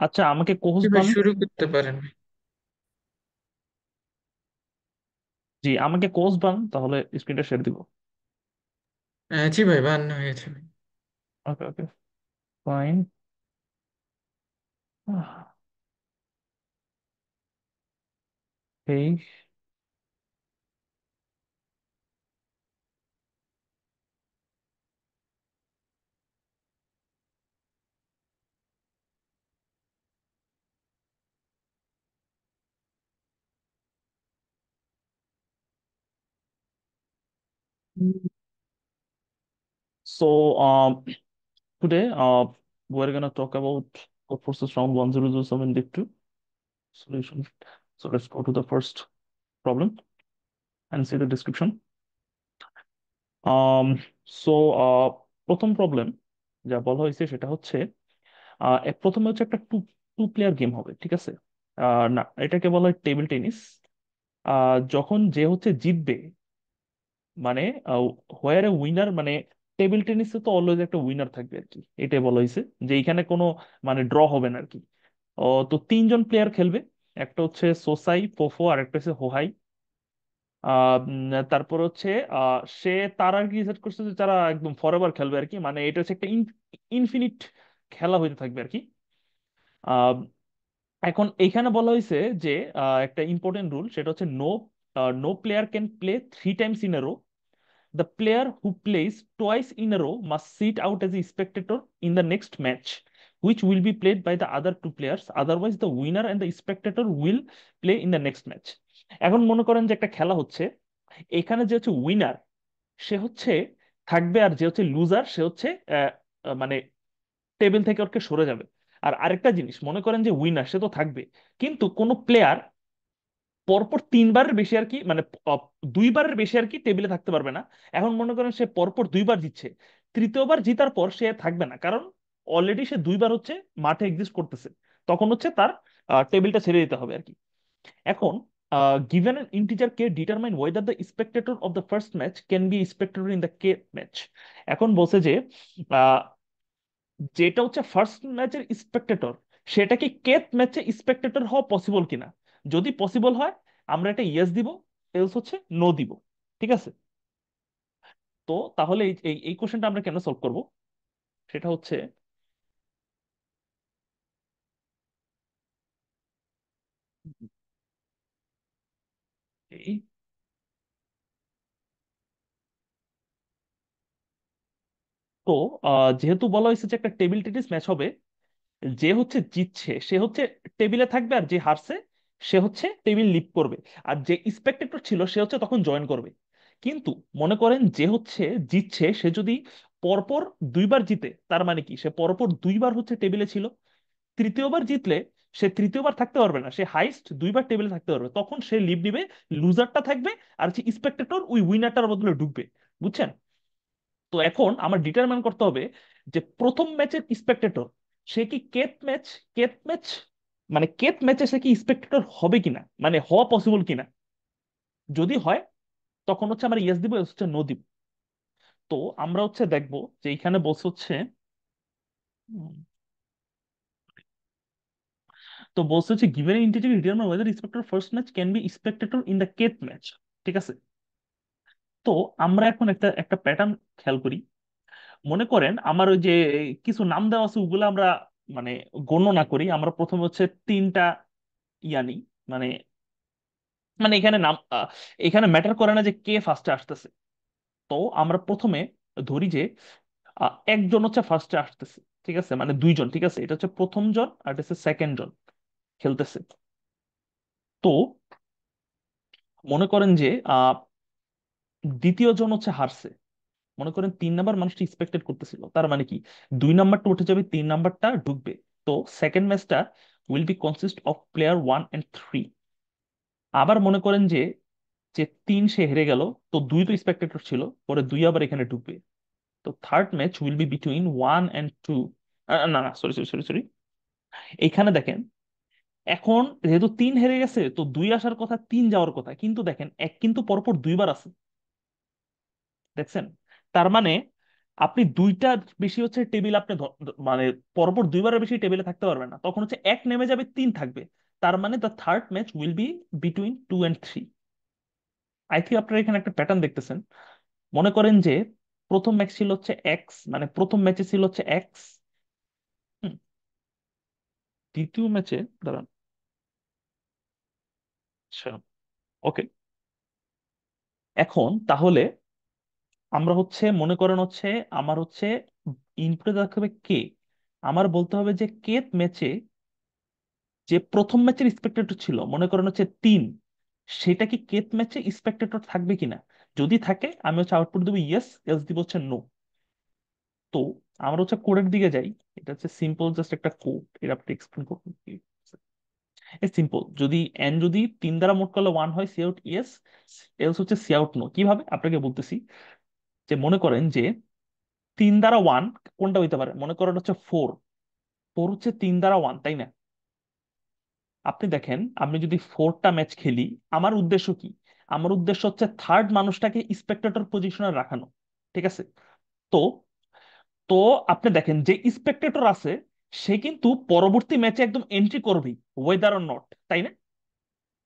আচ্ছা, আমাকে কোচ জি ভাই, বান। শুরু করতে পারেন। জি, আমাকে কোচ বান, তাহলে স্ক্রিনটা শেয়ার দিব। জি ভাই, বানানো হয়েছে ভাই। ওকে ওকে, ফাইন। এই, so today we're gonna talk about code forces round 1007 div 2 solution. So let's go to the first problem and see the description. um so প্রথম প্রবলেম যা বলা হয়েছে সেটা হচ্ছে প্রথমে হচ্ছে একটা টু টু প্লেয়ার গেম হবে, ঠিক আছে? না, এটাকে বলা হয় টেবিল টেনিস। যখন যে হচ্ছে জিতবে, মানে হোয়ার এ উইনার, মানে টেবিল টেনিসে তো অলওয়েজ একটা উইনার থাকবে আর কি, এটাই বলা হয়েছে। যে এখানে কোনো মানে ড্র হবে না আর কি। তো তিনজন প্লেয়ার খেলবে। একটা হচ্ছে সোসাই, ফোফো, আর একটা হচ্ছে হোহাই। তারপর হচ্ছে সে, তারা আর কি ডিসাইড করছে যে তারা একদম ফরএভার খেলবে আর কি, মানে এটা হচ্ছে একটা ইনফিনিট খেলা হইতে থাকবে আর কি। আহ, এখন এইখানে বলা হয়েছে যে একটা ইম্পর্টেন্ট রুল, সেটা হচ্ছে no player can play 3 times in a row. The player who plays twice in a row must sit out as a spectator in the next match, which will be played by the other two players. Otherwise, the winner and the spectator will play in the next match. এখন মনে করেন যে একটা খেলা হচ্ছে, এখানে যে হচ্ছে উইনার সে হচ্ছে থাকবে, আর যে হচ্ছে লুজার সে হচ্ছে মানে টেবিল থেকে ওকে সরে যাবে। আর আরেকটা জিনিস, মনে করেন যে উইনার সে তো থাকবে, কিন্তু কোনো প্লেয়ার পরপর 3বারের বেশি আর কি, মানে আহ, 2বারের বেশি আর কি টেবিলে থাকতে পারবে না। এখন মনে করেন সে পরপর 2বার জিতছে, তৃতীয়বার জিতার পর সে থাকবে না, কারণ অলরেডি সে 2বার হচ্ছে মাঠে এক্সিস্ট করতেছে। তখন হচ্ছে তার টেবিলটা ছেড়ে দিতে হবে আর কি। এখন given an integer k, determine whether the spectator of the first match can be a spectator in the k match. এখন বলছে যে আহ, যেটা হচ্ছে ফার্স্ট ম্যাচের স্পেক্টেটর, সেটা কি কেথ ম্যাচে স্পেক্টেটর হওয়া পসিবল কিনা। যদি পসিবল হয় আমরা এটা ইয়েস দিব, এলস হচ্ছে নো দিব। ঠিক আছে? তো তাহলে এই এই এই কোশ্চেনটা আমরা কেন সলভ করব, সেটা হচ্ছে এই। তো যেহেতু বলা হয়েছে যে একটা টেবিল টেনিস ম্যাচ হবে, যে হচ্ছে জিতছে সে হচ্ছে টেবিলে থাকবে, আর যে হারছে সে হচ্ছে টেবিল লিভ করবে। আর যে স্পেক্টেটর ছিল সে হচ্ছে তখন জয়েন করবে। কিন্তু মনে করেন যে হচ্ছে জিতছে সে যদি পরপর 2বার জিতে, তার মানে কি সে পরপর 2বার হচ্ছে টেবিলে ছিল। তৃতীয়বার জিতলে সে তৃতীয়বার থাকতে পারবে না, সে হাইস্ট 2বার টেবিলে থাকতে পারবে, তখন সে লিভ দিবে। লুজারটা থাকবে, আর যে স্পেক্টেটর ওই উইনারটার বদলে ঢুকবে। বুঝছেন? তো এখন আমার ডিটারমাইন করতে হবে যে প্রথম ম্যাচের স্পেক্টেটর সে কি কেত ম্যাচ মানে কেত ম্যাচে সে কি স্পেক্টেটর হবে কিনা, মানে হওয়া পসিবল কিনা। যদি হয় তখন হচ্ছে আমরা ইয়েস দিব, else হচ্ছে নো দিব। তো আমরা হচ্ছে দেখবো যে এখানে বলছে হচ্ছে উম, তো বলছে হচ্ছে given integer determine weather spectator first match can be spectator in the কেত ম্যাচ। ঠিক আছে? তো আমরা এখন একটা একটা প্যাটার্ন খেয়াল করি। মনে করেন আমার ওই যে কিছু নাম দেওয়া আছে, ওগুলো আমরা মানে গণনা করি। আমরা প্রথমে হচ্ছে 3টা ইয়ানি, মানে মানে এখানে নাম এখানে ম্যাটার করে না যে কে ফার্স্টে আসতেছে। তো আমরা প্রথমে ধরি যে একজন হচ্ছে ফার্স্টে আসতেছে। ঠিক আছে? মানে 2জন। ঠিক আছে, এটা হচ্ছে প্রথম জন আর এটা হচ্ছে সেকেন্ড জন খেলতেছে। তো মনে করেন যে দ্বিতীয় জন হচ্ছে হারছে। মনে করেন 3 নাম্বার মানুষটা এক্সপেক্টেড করতেছিল, তার মানে কি 2 নাম্বারটা উঠে যাবে, 3 নাম্বারটা ঢুকবে। তো সেকেন্ড ম্যাচটা will be consist of player 1 and 3। আবার মনে করেন যে যে 3 সে হেরে গেল, তো 2 তো স্পেক্টেটর ছিল, পরে 2 আবার এখানে ঢুকবে। তো third match will be between 1 and 2। না না, সরি সরি সরি সরি, এখানে দেখেন এখন যেহেতু তিন হেরে গেছে, তো দুই আসার কথা, তিন যাওয়ার কথা, কিন্তু দেখেন এক কিন্তু পরপর দুইবার আছে, দেখছেন? তার মানে আপনি দুইটা বেশি হচ্ছে টেবিল আপনি মানে পরপর দুইবারের বেশি টেবিলে থাকতে পারবেন না, তখন হচ্ছে এক নেমে যাবে, তিন থাকবে। তার মানে the third match will be between 2 and 3। I think আপনারা এখানে একটা প্যাটার্ন দেখতেছেন। মনে করেন যে প্রথম ম্যাচ ছিল হচ্ছে এক্স, মানে প্রথম ম্যাচে ছিল হচ্ছে এক্স। দ্বিতীয় ম্যাচে, দাঁড়ান, আচ্ছা, ওকে। এখন তাহলে আমরা হচ্ছে মনে করেন হচ্ছে আমার হচ্ছে ইনপুটে দেখতে হবে কে। আমার বলতে হবে যে কে ম্যাচে যে প্রথম ম্যাচের স্পেক্টেটর ছিল, মনে করেন হচ্ছে তিন, সেটা কি কেত ম্যাচে স্পেক্টেটর থাকবে কিনা। যদি থাকে আমি হচ্ছে আউটপুট দেবো ইয়েস, এলস দিব হচ্ছে নো। তো আমরা হচ্ছে কোডের দিকে যাই। এটা হচ্ছে সিম্পল, জাস্ট একটা কোড, এটা আপনি এক্সপ্লেন করুন। সিম্পল, যদি এন যদি তিন দ্বারা মোট করলে ওয়ান হয়, সি আউট ইয়েস, এলস হচ্ছে সি আউট নো। কিভাবে আপনাকে বলতেছি, যে মনে করেন যে তিন দ্বারা ওয়ান কোনটা হইতে পারে, মনে করেন হচ্ছে ফোর। ফোর হচ্ছে তিন দ্বারা ওয়ান, তাই না? আপনি দেখেন, আমি যদি ফোরটা ম্যাচ খেলি, আমার উদ্দেশ্য কি? আমার উদ্দেশ্য হচ্ছে থার্ড মানুষটাকে স্পেক্টেটর পজিশনে রাখানো, ঠিক আছে? তো তো আপনি দেখেন যে স্পেক্টেটর আছে, সে কিন্তু পরবর্তী ম্যাচে একদম এন্ট্রি করবেই, ওয়েদার অর নট, তাই না?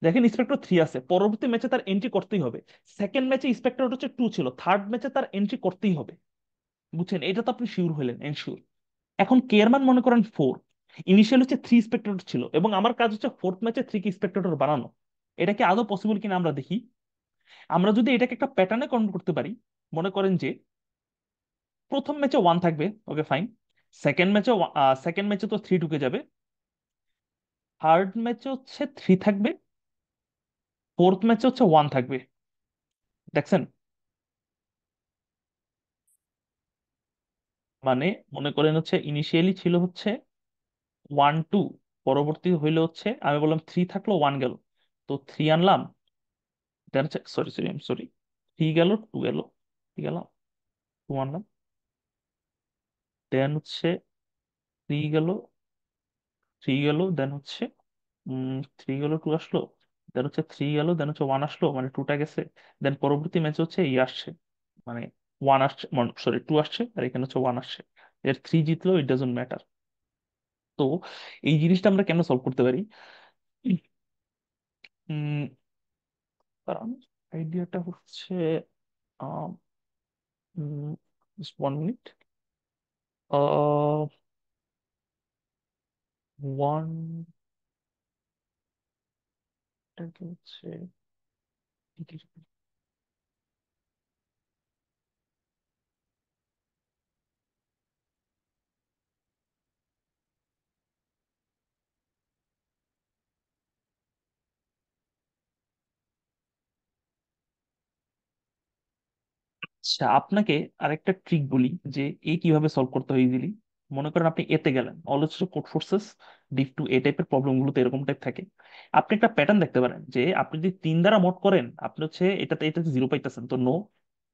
দেখেন স্পেক্টর থ্রি আছে, পরবর্তী ম্যাচে তার এন্ট্রি করতেই হবে। সেকেন্ড ম্যাচে স্পেক্টর হচ্ছে টু ছিল, থার্ড ম্যাচে তার এন্ট্রি করতেই হবে। বুঝছেন? এটা তো আপনি শিওর হলেন, এনশিওর। এখন কে এর মান মনে করেন ফোর, ইনিশিয়াল হচ্ছে থ্রি স্পেক্টেটর ছিল, এবং আমার কাজ হচ্ছে ফোর্থ ম্যাচে থ্রি কে স্পেক্টেটর বানানো। এটা কি আদৌ পসিবল কিনা আমরা দেখি। আমরা যদি এটাকে একটা প্যাটার্নে কনভার্ট করতে পারি, মনে করেন যে প্রথম ম্যাচে ওয়ান থাকবে, ওকে ফাইন। সেকেন্ড ম্যাচে তো থ্রি ঢুকে যাবে। থার্ড ম্যাচে হচ্ছে থ্রি থাকবে। ফোর্থ ম্যাচে হচ্ছে ওয়ান থাকবে। দেখছেন? মানে মনে করেন হচ্ছে ইনিশিয়ালি ছিল হচ্ছে ওয়ান টু, পরবর্তী হইলে হচ্ছে আমি বললাম থ্রি থাকলো, ওয়ান গেল, তো থ্রি আনলাম, দেন হচ্ছে sorry sorry I sorry, three গেল, টু গেল, থ্রি গেল, টু আনলাম, দেন হচ্ছে থ্রি গেল, থ্রি গেল, দেন হচ্ছে থ্রি গেল, টু আসলো, দেন হচ্ছে থ্রি গেল, দেন হচ্ছে ওয়ান আসলো, মানে টুটা গেছে। দেন পরবর্তী ম্যাচ হচ্ছে ই আসছে, মানে ওয়ান আসছে, সরি টু আসছে, আর এখানে হচ্ছে ওয়ান আসছে। এর থ্রি জিতলো, ইট ডাজন্ট ম্যাটার। তো এই জিনিসটা আমরা কেন সলভ করতে পারি? উম, কারণ আইডিয়াটা হচ্ছে, ওয়ান মিনিট, ওয়ান হচ্ছে, আচ্ছা আপনাকে আরেকটা ট্রিক বলি, যে এ কিভাবে সলভ করতে হয় ইজিলি। মনে করেন আপনি এতে গেলেন, অলওয়েজ কোড ফোর্সেস ডিফ টু এ টাইপের প্রবলেম গুলোতে এরকম টাইপ থাকে। আপনি একটা প্যাটার্ন দেখতে পারেন, যে আপনি যদি তিন দ্বারা মোড করেন, আপনি হচ্ছে এটাতে জিরো পাইতেছেন, তো নো।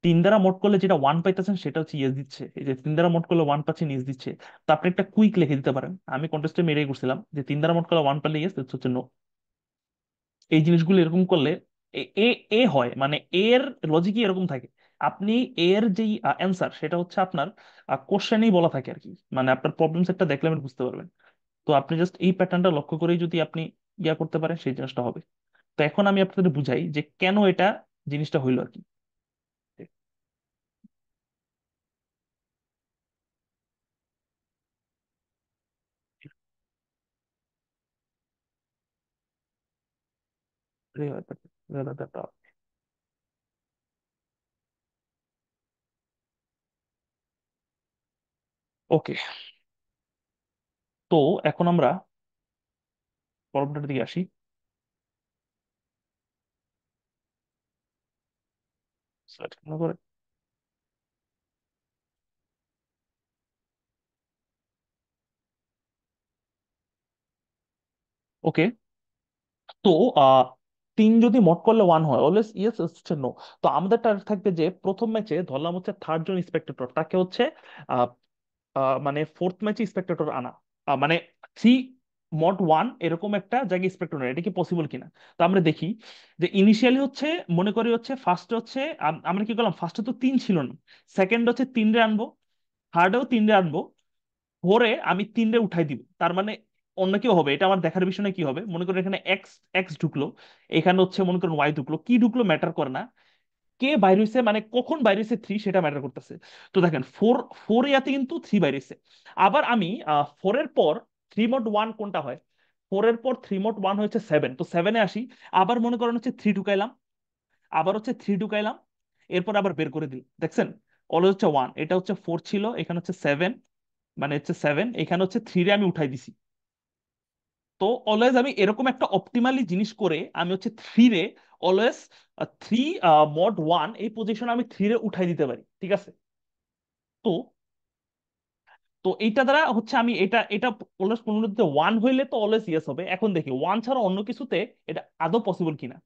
তিন দ্বারা মোড করলে যেটা ওয়ান পাইতেছেন, সেটা হচ্ছে ইয়েস দিচ্ছে। এই যে তিন দ্বারা মোড করলে ওয়ান পাচ্ছেন, ইয়েস দিচ্ছে। তো আপনি একটা কুইক লিখে দিতে পারেন, আমি কন্টেস্টে মেরে করছিলাম, যে তিন দ্বারা মোড করলে ওয়ান পারলে ইয়েস, হচ্ছে নো। এই জিনিসগুলো এরকম করলে এ এ এ হয়, মানে এর লজিকই এরকম থাকে। আপনি এর যেই অ্যান্সার, সেটা হচ্ছে আপনার কোশ্চেনেই বলা থাকে আর কি, মানে আপনার প্রবলেম সেটটা দেখলে আপনি বুঝতে পারবেন। তো আপনি জাস্ট এই প্যাটার্নটা লক্ষ্য করেই যদি আপনি ইয়া করতে পারেন, সেই জিনিসটা হবে। তো এখন আমি আপনাদের বুঝাই যে কেন এটা জিনিসটা হইলো আর কি। ওকে, তো এখন আমরা প্রবলেমটার দিকে আসি। ওকে, তো আহ তিন যদি মোট করলে ওয়ান হয়, অলওয়েজ ইয়েস হচ্ছে নো। তো আমাদের টার্গেট থাকবে যে প্রথম ম্যাচে ধরলাম হচ্ছে থার্ড জন স্পেক্টেটর, তাকে হচ্ছে আহ, মানে ফোর্থ ম্যাচে স্পেক্টেটর আনা, মানে থ্রি মড ওয়ান এরকম একটা জায়গায় স্পেক্ট্রাম, এটা কি পসিবল কিনা। তো আমরা দেখি যে ইনিশিয়ালি হচ্ছে, মনে করি হচ্ছে ফার্স্টে হচ্ছে আমরা কি করলাম, ফার্স্টে তো তিন ছিল না, সেকেন্ড হচ্ছে তিনটে আনবো, থার্ডেও তিনটে আনবো, ফোরে আমি তিনটে উঠাই দিব। তার মানে অন্য কেউ হবে, এটা আমার দেখার বিষয় না কি হবে। মনে করেন এখানে এক্স এক্স ঢুকলো, এখানে হচ্ছে মনে করেন ওয়াই ঢুকলো, কি ঢুকলো ম্যাটার করে না, কে বাইরে হয়েছে মানে কখন বাইরে হয়েছে থ্রি সেটা ম্যাটার করতেছে। তো দেখেন ফোর, ফোর ইয়াতে কিন্তু থ্রি বাইরে হয়েছে। আবার আমি ফোরের পর থ্রি মড ওয়ান কোনটা হয়, ফোরের পর থ্রি মড ওয়ান হচ্ছে সেভেন, তো সেভেনে আসি, আবার মনে করেন হচ্ছে থ্রি ঢুকাইলাম, আবার হচ্ছে থ্রি ঢুকাইলাম, এরপর আবার বের করে দিল, দেখছেন অলওয়েজ হচ্ছে ওয়ান, এটা হচ্ছে ফোর ছিল, এখানে হচ্ছে সেভেন, মানে হচ্ছে সেভেন, এখানে হচ্ছে থ্রি রে আমি উঠাই দিছি। তো অলওয়েজ আমি এরকম একটা অপটিমালি জিনিস করে আমি হচ্ছে থ্রি রে অলওয়েজ থ্রি মড ওয়ান এই পজিশনে আমি থ্রি রে উঠাই দিতে পারি, ঠিক আছে। তো তো এইটা দ্বারা হচ্ছে আমি এটা এটা অলওয়েজ পুনরুক্তি ওয়ান হইলে তো অলওয়েজ ইয়েস হবে। এখন দেখি ওয়ান ছাড়া অন্য কিছুতে এটা আদৌ পসিবল কিনা।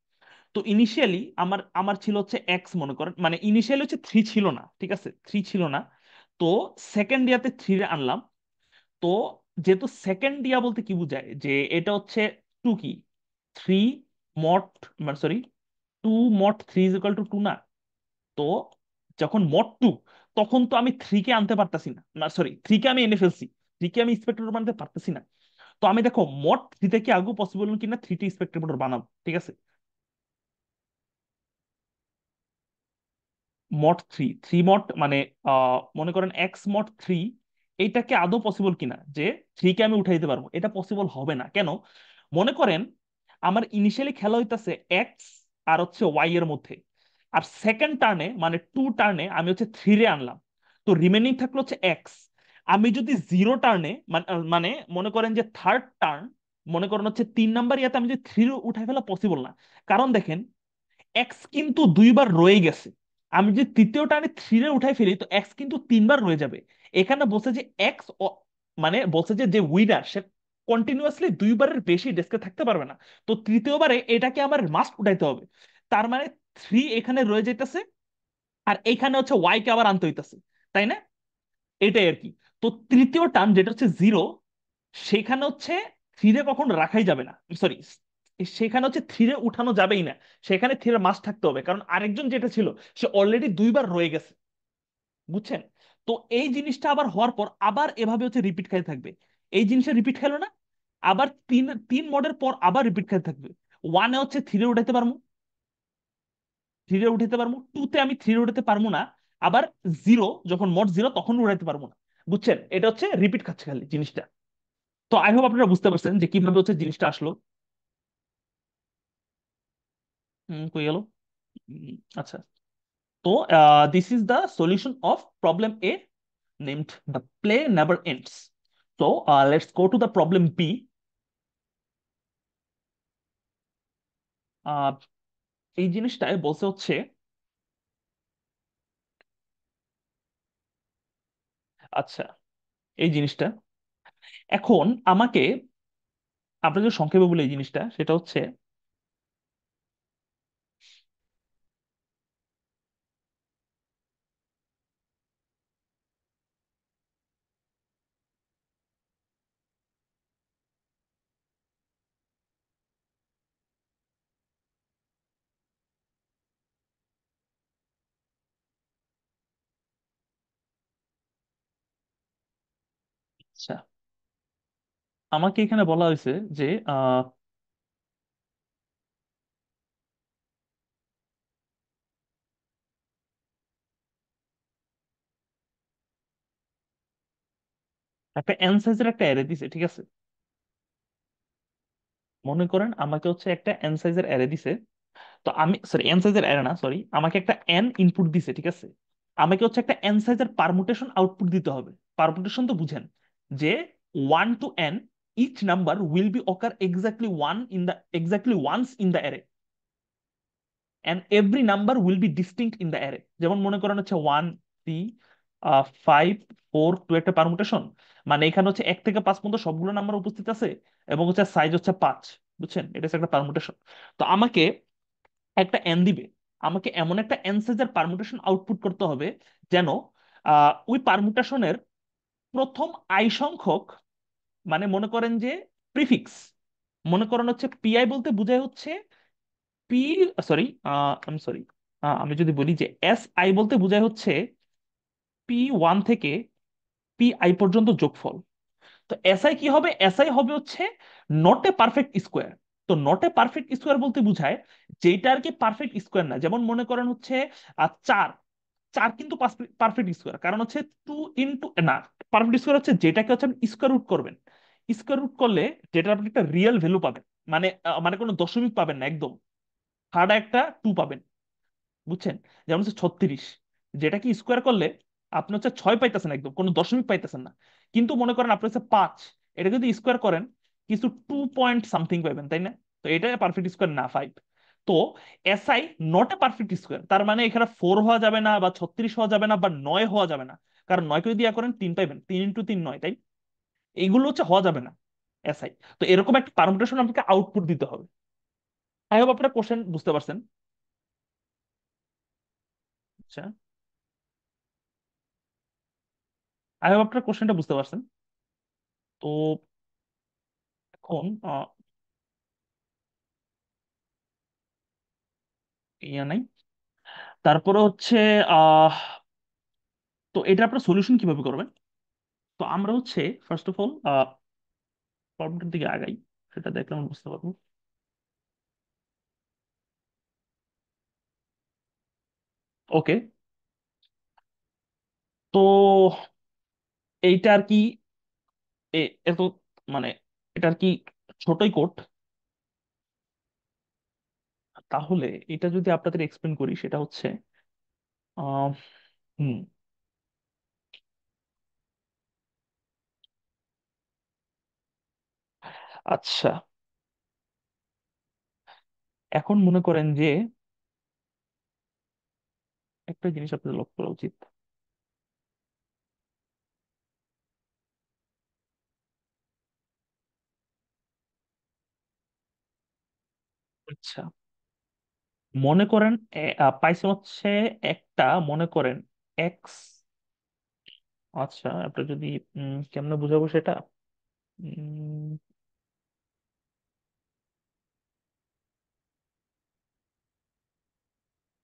তো ইনিশিয়ালি আমার আমার ছিল হচ্ছে এক্স, মনে করেন মানে ইনিশিয়ালি হচ্ছে থ্রি ছিল না, ঠিক আছে, থ্রি ছিল না। তো সেকেন্ড ইয়াতে থ্রি রে আনলাম। তো যেহেতু সেকেন্ড দিয়া বলতে কি বোঝায়, যে এটা হচ্ছে টু কি, থ্রি মট, মানে sorry, two mod three is equal to two না। তো যখন মট টু, তখন তো আমি থ্রি কে আনতে পারতাছি না, না সরি, থ্রি কে আমি এনে ফেলছি, থ্রি কে আমি স্পেক্ট্রেটর বানাতে পারতেছি না। তো আমি দেখো মট থ্রি থেকে আগে পসিবল কিনা থ্রি টি স্পেক্ট্রেটর বানাবো, ঠিক আছে। মড থ্রি, থ্রি মড মানে মনে করেন এক্স মড থ্রি, এইটাকে আদৌ পসিবল কিনা যে থ্রি কে আমি উঠাই দিতে পারবো, এটা পসিবল হবে না। কেন, মনে করেন আমার ইনিশিয়ালি খেলা হইতাছে এক্স আর হচ্ছে ওয়াই এর মধ্যে, আর সেকেন্ড টার্নে মানে টু টার্নে আমি হচ্ছে থ্রি রে আনলাম, তো রিমেনিং থাকলো হচ্ছে এক্স। আমি যদি জিরো টার্নে মানে মনে করেন যে থার্ড টার্ন, মনে করেন হচ্ছে তিন নাম্বার ইয়াতে আমি যদি থ্রি উঠাই ফেলা পসিবল না। কারণ দেখেন এক্স কিন্তু দুইবার রয়ে গেছে, আমি যদি তৃতীয় টার্নে থ্রি রে উঠাই ফেলি তো এক্স কিন্তু তিনবার রয়ে যাবে। এখানে বলছে যে এক্স, মানে বলছে যে যে উইনার সে কন্টিনিউয়াসলি দুইবারের বেশি ডেস্কে থাকতে পারবে না। তো তৃতীয়বারে এটাকে আমার মাস্ট উঠাইতে হবে। তার মানে থ্রি এখানে রয়ে যাইতেছে, আর এইখানে হচ্ছে ওয়াই কে আবার আনতে হইতাছে, তাই না? এটাই আর কি। তো তৃতীয় টার্ম যেটা হচ্ছে জিরো, সেখানে হচ্ছে থ্রিরে কখনো রাখাই যাবে না, সরি, সেখানে হচ্ছে থ্রিরে উঠানো যাবেই না, সেখানে থ্রিরে মাস্ট থাকতে হবে, কারণ আরেকজন যেটা ছিল সে অলরেডি দুইবার রয়ে গেছে, বুঝছেন। তো এই জিনিসটা আবার হওয়ার পর আবার এভাবে হচ্ছে রিপিট খাইতে থাকবে। এই জিনিসটা রিপিট খেলো না, আবার তিন তিন মডের পর আবার রিপিট খাইতে থাকবে। ওয়ানে হচ্ছে থ্রিরে উঠাইতে পারবো, থ্রিরে উঠাইতে পারবো, টু তে আমি থ্রিরে উঠাতে পারবো না, আবার জিরো যখন মড জিরো তখন উঠাইতে পারবো না, বুঝছেন। এটা হচ্ছে রিপিট খাচ্ছে খালি জিনিসটা। তো আই হোপ আপনারা বুঝতে পারছেন যে কিভাবে হচ্ছে জিনিসটা আসলো। কই গেল। আচ্ছা। তো this is the solution of problem A, named the play never ends. So let's go to the problem B. এই জিনিসটায় বলছে হচ্ছে, আচ্ছা, এই জিনিসটা এখন আমাকে, আপনার যে সংক্ষেপে বলে এই জিনিসটা সেটা হচ্ছে, আচ্ছা, আমাকে এখানে বলা হয়েছে যে আহ, একটা এন সাইজের একটা অ্যারে দিছে, ঠিক আছে। মনে করেন আমাকে হচ্ছে একটা এন সাইজের অ্যারে দিছে। তো আমি সরি, এন সাইজের অ্যারে না, সরি, আমাকে একটা এন ইনপুট দিছে, ঠিক আছে। আমাকে হচ্ছে একটা এন সাইজের পারমুটেশন আউটপুট দিতে হবে। পারমুটেশন তো বুঝেন, যে one two N, each number will be occur exactly one in the exactly once in the array, and every number will be distinct in the array. যেমন মনে করেন হচ্ছে one, three, five, four, two একটা permutation, মানে এখানে হচ্ছে এক থেকে পাঁচ পর্যন্ত সবগুলো নাম্বার উপস্থিত আছে, এবং হচ্ছে সাইজ হচ্ছে পাঁচ, বুঝছেন, এটা হচ্ছে একটা পারমুটেশন। তো আমাকে একটা এন দিবে, আমাকে এমন একটা এন সাইজের পারমুটেশন আউটপুট করতে হবে যেন ওই পারমুটেশনের প্রথম আই সংখ্যক, মানে মনে করেন যে প্রিফিক্স। মনে করেন হচ্ছে পিআই বলতে বোঝায় হচ্ছে পি, সরি, আমি সরি, আমি যদি বলি যে এস আই বলতে বোঝায় হচ্ছে P1 থেকে P i পর্যন্ত যোগফল। তো এসআই কি হবে? এসআই হবে হচ্ছে নট এ পারফেক্ট স্কোয়ার। তো নট এ পারফেক্ট স্কোয়ার বলতে বোঝায় যেটা আর কি পারফেক্ট স্কোয়ার না। যেমন মনে করেন হচ্ছে চার, চার কিন্তু পারফেক্ট স্কোয়ার, কারণ হচ্ছে টু ইনটু না, পারফেক্ট স্কোয়ার হচ্ছে যেটাকে হচ্ছে আপনি স্কোয়ার রুট করবেন। স্কোয়ার রুট করলে যেটা আপনি একটা রিয়েল ভ্যালু পাবেন, মানে মানে কোনো দশমিক পাবেন না, একদম হার্ড একটা টু পাবেন, বুঝছেন? যেমন হচ্ছে 36, যেটা কি স্কোয়ার করলে আপনি হচ্ছে 6 পাইতেছেন, একদম কোনো দশমিক পাইতেছেন না। কিন্তু মনে করেন আপনি হচ্ছে 5, এটা যদি স্কোয়ার করেন কিছু 2 পয়েন্ট সামথিং পাবেন, তাই না? তো এটা পারফেক্ট স্কোয়ার না, 5। তো SI not a perfect square, তার মানে এখানে 4 হওয়া যাবে না, বা 36 হওয়া যাবে না, বা 9 হওয়া যাবে না। কারণ 9 কে যদি ইয়া করেন 3 পাইবেন, 3 × 3 9, তাই? এইগুলো হচ্ছে হওয়া যাবে না এসআই। তো এরকম একটা পারমুটেশন আপনাকে আউটপুট দিতে হবে। আই হোপ আপনার কোশ্চেন বুঝতে পারছেন। আচ্ছা, আই হোপ আপনার কোশ্চেনটা বুঝতে পারছেন। তো এখন ইয়া নাই, তারপরে হচ্ছে আহ তো এটা আপনার সলিউশন কিভাবে করবেন? তো আমরা হচ্ছে ফার্স্ট অফ অল প্রবলেমটার দিকে আগাই, সেটা দেখলে আমরা বুঝতে পারবো। ওকে, তো এইটা আর কি, এত মানে এটা আর কি ছোটই কোড। তাহলে এটা যদি আপনাদের এক্সপ্লেন করি, সেটা হচ্ছে আহ হুম আচ্ছা, এখন মনে করেন যে একটা জিনিস আপনাদের লক্ষ্য করা উচিত। আচ্ছা, মনে করেন পাইসন হচ্ছে একটা, মনে করেন এক্স। আচ্ছা, আপনি যদি কেমনে বুঝাবো সেটা, উম,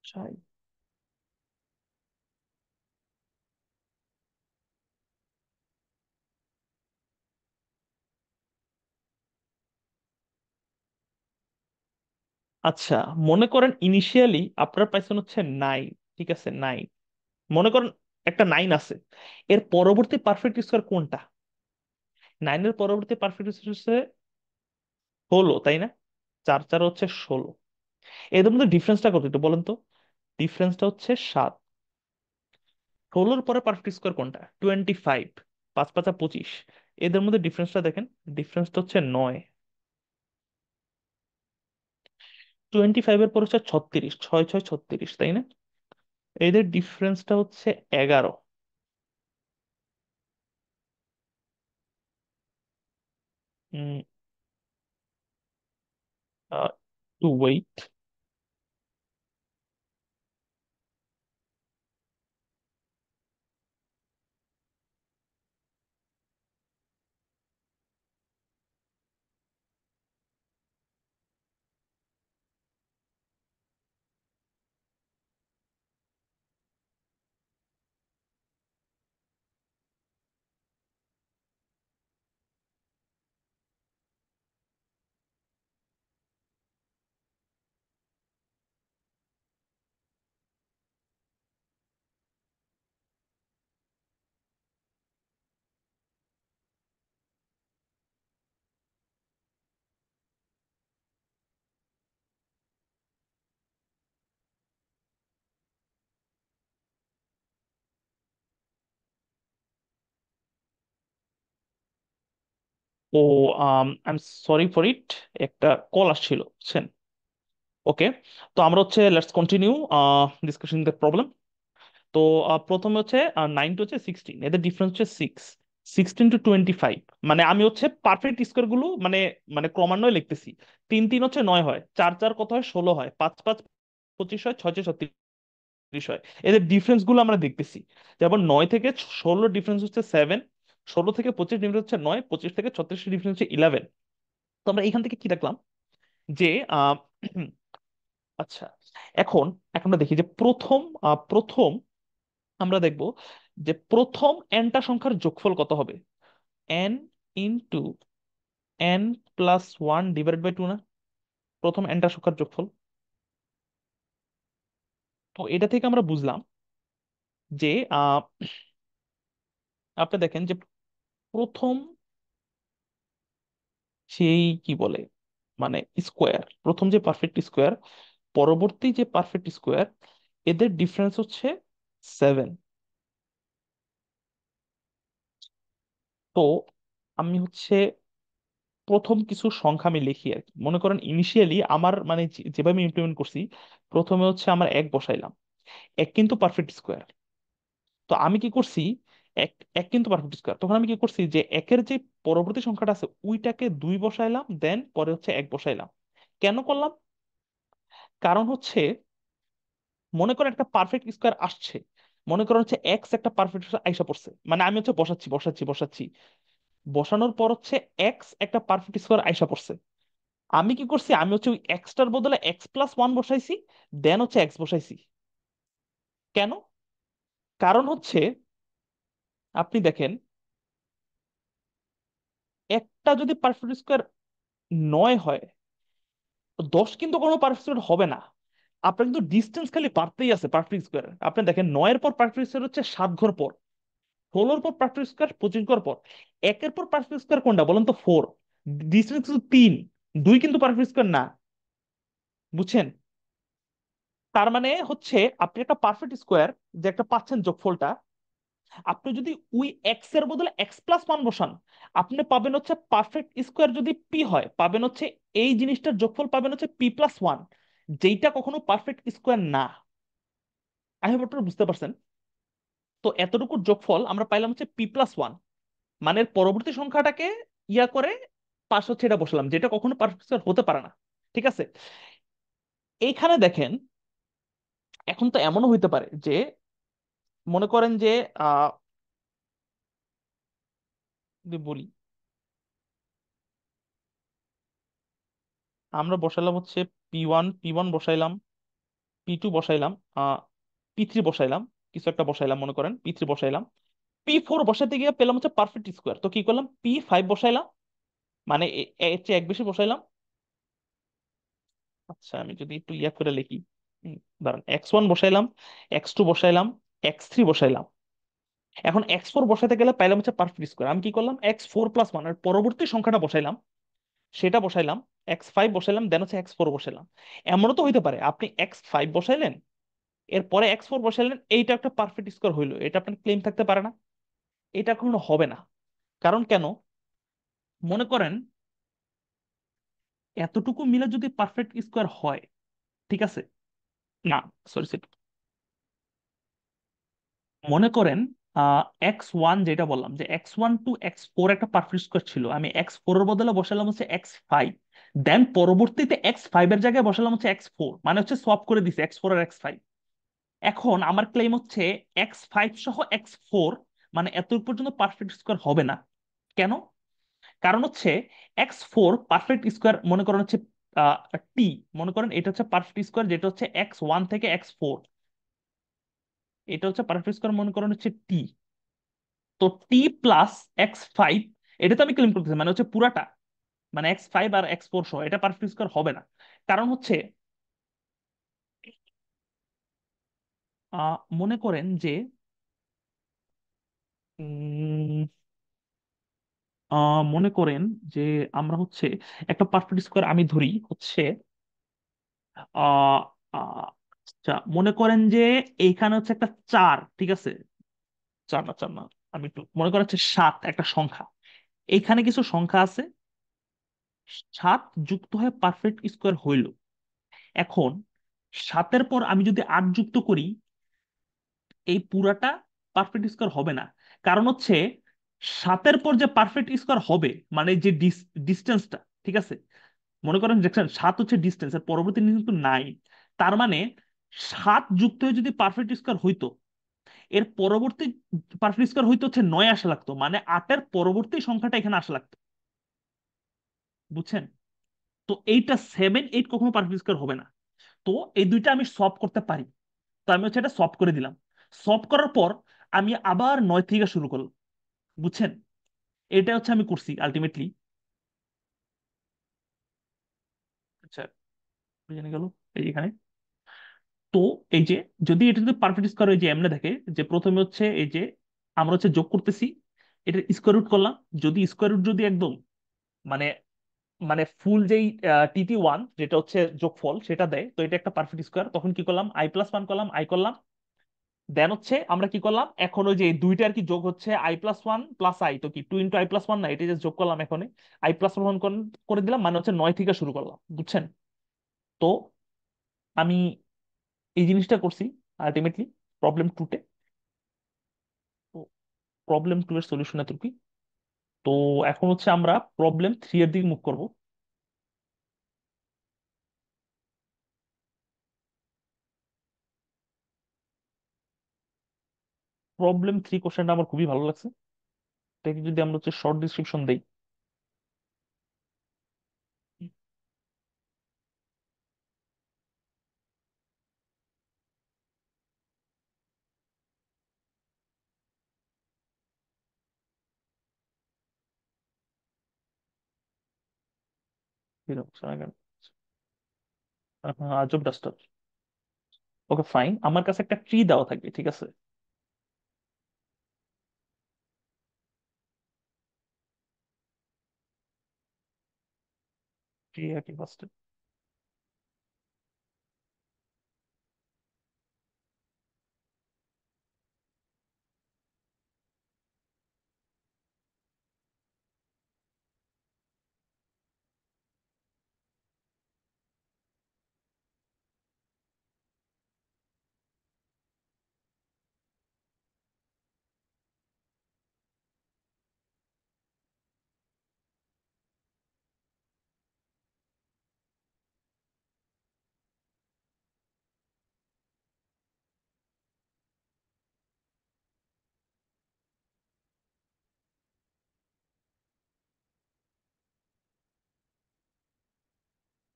চাই। আচ্ছা, মনে করেন ইনিশিয়ালি আপনার পাইছেন হচ্ছে 9, ঠিক আছে 9, মনে করেন একটা 9 আছে। এর পরবর্তী পারফেক্ট স্কোয়ার কোনটা? 9 এর পরবর্তী পারফেক্ট স্কোয়ার হচ্ছে 16, তাই না? 4 4 হচ্ছে 16। এদের মধ্যে ডিফারেন্সটা কত একটু বলেন তো। ডিফারেন্সটা হচ্ছে 7। 16 পরে পারফেক্ট স্কোয়ার কোনটা? 25। 5 5 25। এদের মধ্যে ডিফারেন্সটা দেখেন, ডিফারেন্সটা হচ্ছে 9। 25 এর পর হচ্ছে 36, 6 6 36, তাই না? এদের ডিফারেন্সটা হচ্ছে 11। To wait. Oh, I am sorry for it, একটা কল আসছিল, বুঝছেন? ওকে, তো আমরা হচ্ছে let's continue discussion the problem. তো প্রথমে হচ্ছে 9 টু হচ্ছে 16, এদের ডিফারেন্স হচ্ছে 6। 16 to 25, মানে আমি হচ্ছে পারফেক্ট স্কোয়ার গুলো মানে মানে ক্রমান্বয়ে লিখতেছি। 3 3 হচ্ছে 9 হয়, 4 4 কত হয় 16 হয়, 5 5 25 হয়, 6 6 36 হয়। এদের ডিফারেন্স গুলো আমরা দেখতেছি। যেমন 9 থেকে 16 ডিফারেন্স হচ্ছে 7, 16 থেকে 25 ডিফারেন্স হচ্ছে 9, 25 থেকে 36 ডিফারেন্স হচ্ছে 11। তো আমরা এখান থেকে কি দেখলাম যে আহ আচ্ছা, এখন এখন আমরা দেখি যে প্রথম আমরা দেখব যে প্রথম এনটা সংখ্যার যোগফল কত হবে। N into N plus one divide by two না, প্রথম এনটা সংখ্যার যোগফল। তো এটা থেকে আমরা বুঝলাম যে আহ আপনি দেখেন যে প্রথম সেই কি বলে মানে স্কোয়ার, প্রথম যে পারফেক্ট স্কোয়ার, পরবর্তী যে পারফেক্ট স্কোয়ার, এদের ডিফারেন্স হচ্ছে 7। তো আমি হচ্ছে প্রথম কিছু সংখ্যা আমি লিখি আর কি। মনে করেন ইনিশিয়ালি আমার মানে যেভাবে ইমপ্লিমেন্ট করছি, প্রথমে হচ্ছে আমার এক বসাইলাম। এক কিন্তু পারফেক্ট স্কোয়ার। তো আমি কি করছি, এক এক কিন্তু পারফেক্ট স্কোয়ার, তখন আমি কি করছি যে একের যে পরবর্তী সংখ্যাটা আছে ওইটাকে দুই বসাইলাম, দেন পরে হচ্ছে এক বসাইলাম। কেন করলাম? কারণ হচ্ছে মনে করেন একটা পারফেক্ট স্কোয়ার আসছে, মনে করেন হচ্ছে এক্স একটা পারফেক্ট আইসা পড়ছে, মানে আমি হচ্ছে বসাচ্ছি বসাচ্ছি বসাচ্ছি, বসানোর পর হচ্ছে এক্স একটা পারফেক্ট স্কোয়ার আইসা পড়ছে। আমি কি করছি, আমি হচ্ছে ওই এক্সটার বদলে এক্স প্লাস ওয়ান বসাইছি, দেন হচ্ছে এক্স বসাইছি। কেন? কারণ হচ্ছে আপনি দেখেন, একটা যদি পারফেক্ট স্কোয়ার 9 হয়, তো 10 কিন্তু কোনো পারফেক্ট স্কোয়ার হবে না। আপনার কিন্তু ডিস্টেন্স খালি বাড়তেই আছে পারফেক্ট স্কোয়ার। আপনি দেখেন 9 এর পর পারফেক্ট স্কোয়ার হচ্ছে 7 ঘর পর, 16 পর পারফেক্ট স্কোয়ার 25 ঘর পর, একের পর পারফেক্ট স্কোয়ার কোনটা বলেন তো? 4। ডিস্টেন্স কিন্তু 3, 2 কিন্তু পারফেক্ট স্কোয়ার না। বুঝছেন? তার মানে হচ্ছে আপনি একটা পারফেক্ট স্কোয়ার যে একটা পাচ্ছেন যোগফলটা, আপনি যদি ওই এক্স এর বদলে এক্স প্লাস ওয়ান বসান, আপনি পাবেন হচ্ছে পারফেক্ট স্কোয়ার যদি পি হয়, পাবেন হচ্ছে এই জিনিসটার যোগফল পাবেন হচ্ছে পি প্লাস ওয়ান, যেটা কখনো পারফেক্ট স্কোয়ার না। আই হোপ আপনারা বুঝতে পারছেন। তো এতটুকুর যোগফল আমরা পাইলাম হচ্ছে পি প্লাস ওয়ান, মানে এর পরবর্তী সংখ্যাটাকে ইয়া করে পাশ হচ্ছে এটা বসালাম, যেটা কখনো পারফেক্ট স্কোয়ার হতে পারে না। ঠিক আছে? এইখানে দেখেন, এখন তো এমনও হইতে পারে যে মনে করেন যে আহ যদি বলি, আমরা বসালাম হচ্ছে পি ওয়ান বসাইলাম, পি2 বসাইলাম, পি3 বসাইলাম, কিছু একটা বসাইলাম, মনে করেন পি3 বসাইলাম। পি4 বসাতে গিয়ে পেলাম হচ্ছে পারফেক্ট স্কোয়ার, তো কি করলাম, পি5 বসাইলাম, মানে এর চেয়ে এক বেশি বসাইলাম। আচ্ছা, আমি যদি একটু ইয়া করে লিখি, দাঁড়ান, এক্স 1 বসাইলাম, এক্স 2 বসাইলাম, এক্স 3 বসাইলাম। এখন এক্স 4 বসাতে গেলে পাইলাম হচ্ছে পারফেক্ট স্কোয়ার, আমি কি করলাম, x4 + 1 এর পরবর্তী সংখ্যাটা বসাইলাম, সেটা বসাইলাম, এক্স 5 বসাইলাম, দেন হচ্ছে এক্স 4 বসাইলাম। এমনও তো হইতে পারে আপনি এক্স 5 বসাইলেন, এরপরে এক্স 4 বসাইলেন, এইটা একটা পারফেক্ট স্কোয়ার হইলো, এটা আপনার ক্লেম থাকতে পারে না। এটা কখনো হবে না। কারণ কেন? মনে করেন এতটুকু মিলে যদি পারফেক্ট স্কোয়ার হয়, ঠিক আছে, না, সরি সরি, মনে করেন x1 যেটা বললাম যে x1 to x4 একটা পারফেক্ট স্কোয়ার ছিল, আমি x4 এর বদলে বসালাম হচ্ছে এক্স 5, দেন পরবর্তীতে এক্স 5 এর জায়গায় বসালাম হচ্ছে এক্স 4, মানে হচ্ছে সোয়াপ করে দিছে এক্স 4 আর এক্স 5। এখন আমার ক্লেম হচ্ছে এক্স 5 সহ এক্স 4, মানে এত পর্যন্ত পারফেক্ট স্কোয়ার হবে না। কেন? কারণ হচ্ছে এক্স 4 পারফেক্ট স্কোয়ার মনে করেন হচ্ছে টি, মনে করেন এটা হচ্ছে পারফেক্ট স্কোয়ার যেটা হচ্ছে x1 থেকে এক্স 4, এটা হচ্ছে পারফেক্ট স্কোয়ার মনে করেন হচ্ছে টি। তো টি প্লাস এক্স 5, এটা তো আমি ক্লেম করতেছি মানে হচ্ছে পুরাটা, মানে এক্স 5 আর এক্স 4 সহ এটা পারফেক্ট স্কোয়ার হবে না। কারণ হচ্ছে মনে করেন যে উম, মনে করেন যে আমরা হচ্ছে একটা পারফেক্ট স্কোয়ার আমি ধরি হচ্ছে আহ আহ, আচ্ছা, মনে করেন যে এইখানে হচ্ছে একটা 4, ঠিক আছে, 4 না 4 না, আমি একটু মনে করেন হচ্ছে 7 একটা সংখ্যা, এইখানে কিছু সংখ্যা আছে, 7 যুক্ত হয়ে পারফেক্ট স্কোয়ার হইল। এখন 7-এর পর আমি যদি 8 যুক্ত করি, এই পুরাটা পারফেক্ট স্কোয়ার হবে না। কারণ হচ্ছে 7-এর পর যে পারফেক্ট স্কোয়ার হবে, মানে যে ডিস্টেন্সটা, ঠিক আছে, মনে করেন দেখছেন 7 হচ্ছে ডিস্টেন্স আর পরবর্তী কিন্তু 9, তার মানে 7 যুক্ত হয়ে যদি পারফেক্ট স্কোয়ার হইতো, এর পরবর্তী পারফেক্ট স্কোয়ার হইতে হচ্ছে 9 আসা লাগতো, মানে 8-এর পরবর্তী সংখ্যাটা এখানে আসা লাগতো। বুঝছেন? তো এইটা 7 8 কখনো পারফেক্ট স্কোয়ার হবে না। তো এই দুইটা আমি সলভ করতে পারি। তো আমি হচ্ছে এটা সলভ করে দিলাম। সলভ করার পর আমি আবার 9 থেকে শুরু করলাম। বুঝছেন? এটা হচ্ছে আমি করছি আলটিমেটলি। আচ্ছা, জেনে গেল এই এখানে। তো এই যে যদি এটা যদি পারফেক্ট স্কোয়ার এই যে এমনে থাকে, যে প্রথমে হচ্ছে এই যে আমরা হচ্ছে যোগ করতেছি, এটা স্কোয়ার রুট করলাম। যদি স্কোয়ার রুট যদি একদম মানে মানে ফুল যেই TT1 যেটা হচ্ছে যোগফল সেটা দেয়, তো এটা একটা পারফেক্ট স্কোয়ার। তখন কি করলাম, i+1 করলাম, আই করলাম। দেন হচ্ছে আমরা কি করলাম, এখন ওই যে এই দুইটা আর কি যোগ হচ্ছে i+1 প্লাস আই, তো কি 2 × i+1 না, এটা যে যোগ করলাম এখন i+1 করে দিলাম, মানে হচ্ছে 9 থেকে শুরু করলাম। বুঝছেন? তো আমি এই জিনিসটা করছি আলটিমেটলি প্রবলেম 2-তে। তো প্রবলেম 2 এর সলিউশন এত কি। তো এখন হচ্ছে আমরা প্রবলেম 3 এর দিকে মুভ করব। প্রবলেম 3 কোশ্চেনটা আমার খুবই ভালো লাগছে। এটাকে যদি আমরা হচ্ছে শর্ট ডিসক্রিপশন দেই। আজব ডাস্টার। ওকে ফাইন, আমার কাছে একটা ট্রি দেওয়া থাকবে, ঠিক আছে? ট্রি আর কি ফার্স্টে।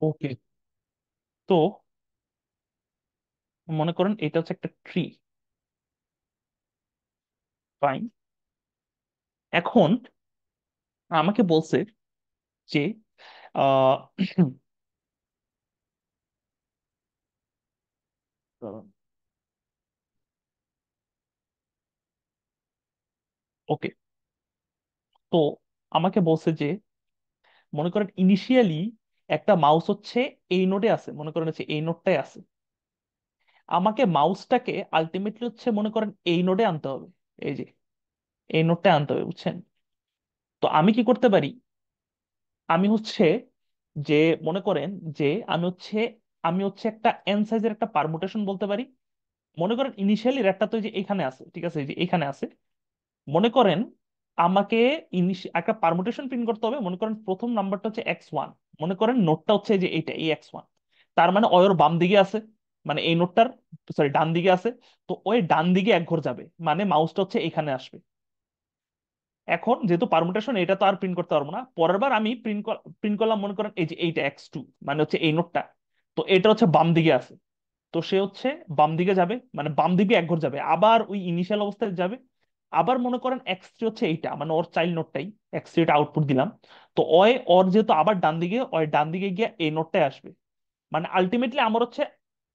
ওকে, তো মনে করেন এটা হচ্ছে একটা ট্রি। ফাইন, এখন আমাকে বলছে যে আহ ওকে, তো আমাকে বলছে যে মনে করেন ইনিশিয়ালি একটা মাউস হচ্ছে এই নোডে আছে, মনে করেন হচ্ছে এই নোডটাই আছে। আমাকে মাউসটাকে আলটিমেটলি হচ্ছে মনে করেন এই নোডে আনতে হবে। এই যে এই নোডটা আনতে হবে, বুঝছেন? তো আমি কি করতে পারি, আমি হচ্ছে যে মনে করেন যে আমি হচ্ছে আমি হচ্ছে একটা এন সাইজের একটা পারমুটেশন বলতে পারি। মনে করেন ইনিশিয়ালি রেটটা তো এই যে এখানে আছে, ঠিক আছে, এই যে এখানে আছে। মনে করেন আমাকে একটা পারমুটেশন প্রিন্ট করতে হবে। মনে করেন প্রথম নাম্বারটা হচ্ছে x1, মনে করেন নোটটা হচ্ছে এই যে এইটা এই x1। তার মানে ওর বাম দিকে আছে, মানে এই নোটটার, সরি ডান দিকে আছে। তো ওই ডান দিকে এক ঘর যাবে, মানে মাউসটা হচ্ছে এখানে আসবে। এখন যেহেতু পারমুটেশন, এটা তো আর প্রিন্ট করতে পারবো না। পরের বার আমি প্রিন্ট করলাম, মনে করেন এই যে এইটা x2, মানে হচ্ছে এই নোটটা। তো এটা হচ্ছে বাম দিকে আছে। তো সে হচ্ছে বাম দিকে যাবে, মানে বাম দিকে এক ঘর যাবে, আবার ওই ইনিশিয়াল অবস্থায় যাবে। আবার মনে করেন x3 হচ্ছে এইটা, মানে ওর চাইল্ড নোটটাই। x3 এটা আউটপুট দিলাম। তো ওর যেহেতু আবার ডান দিকে, ওই ডান দিকে গিয়ে এই নোটটাই আসবে। মানে আলটিমেটলি আমার হচ্ছে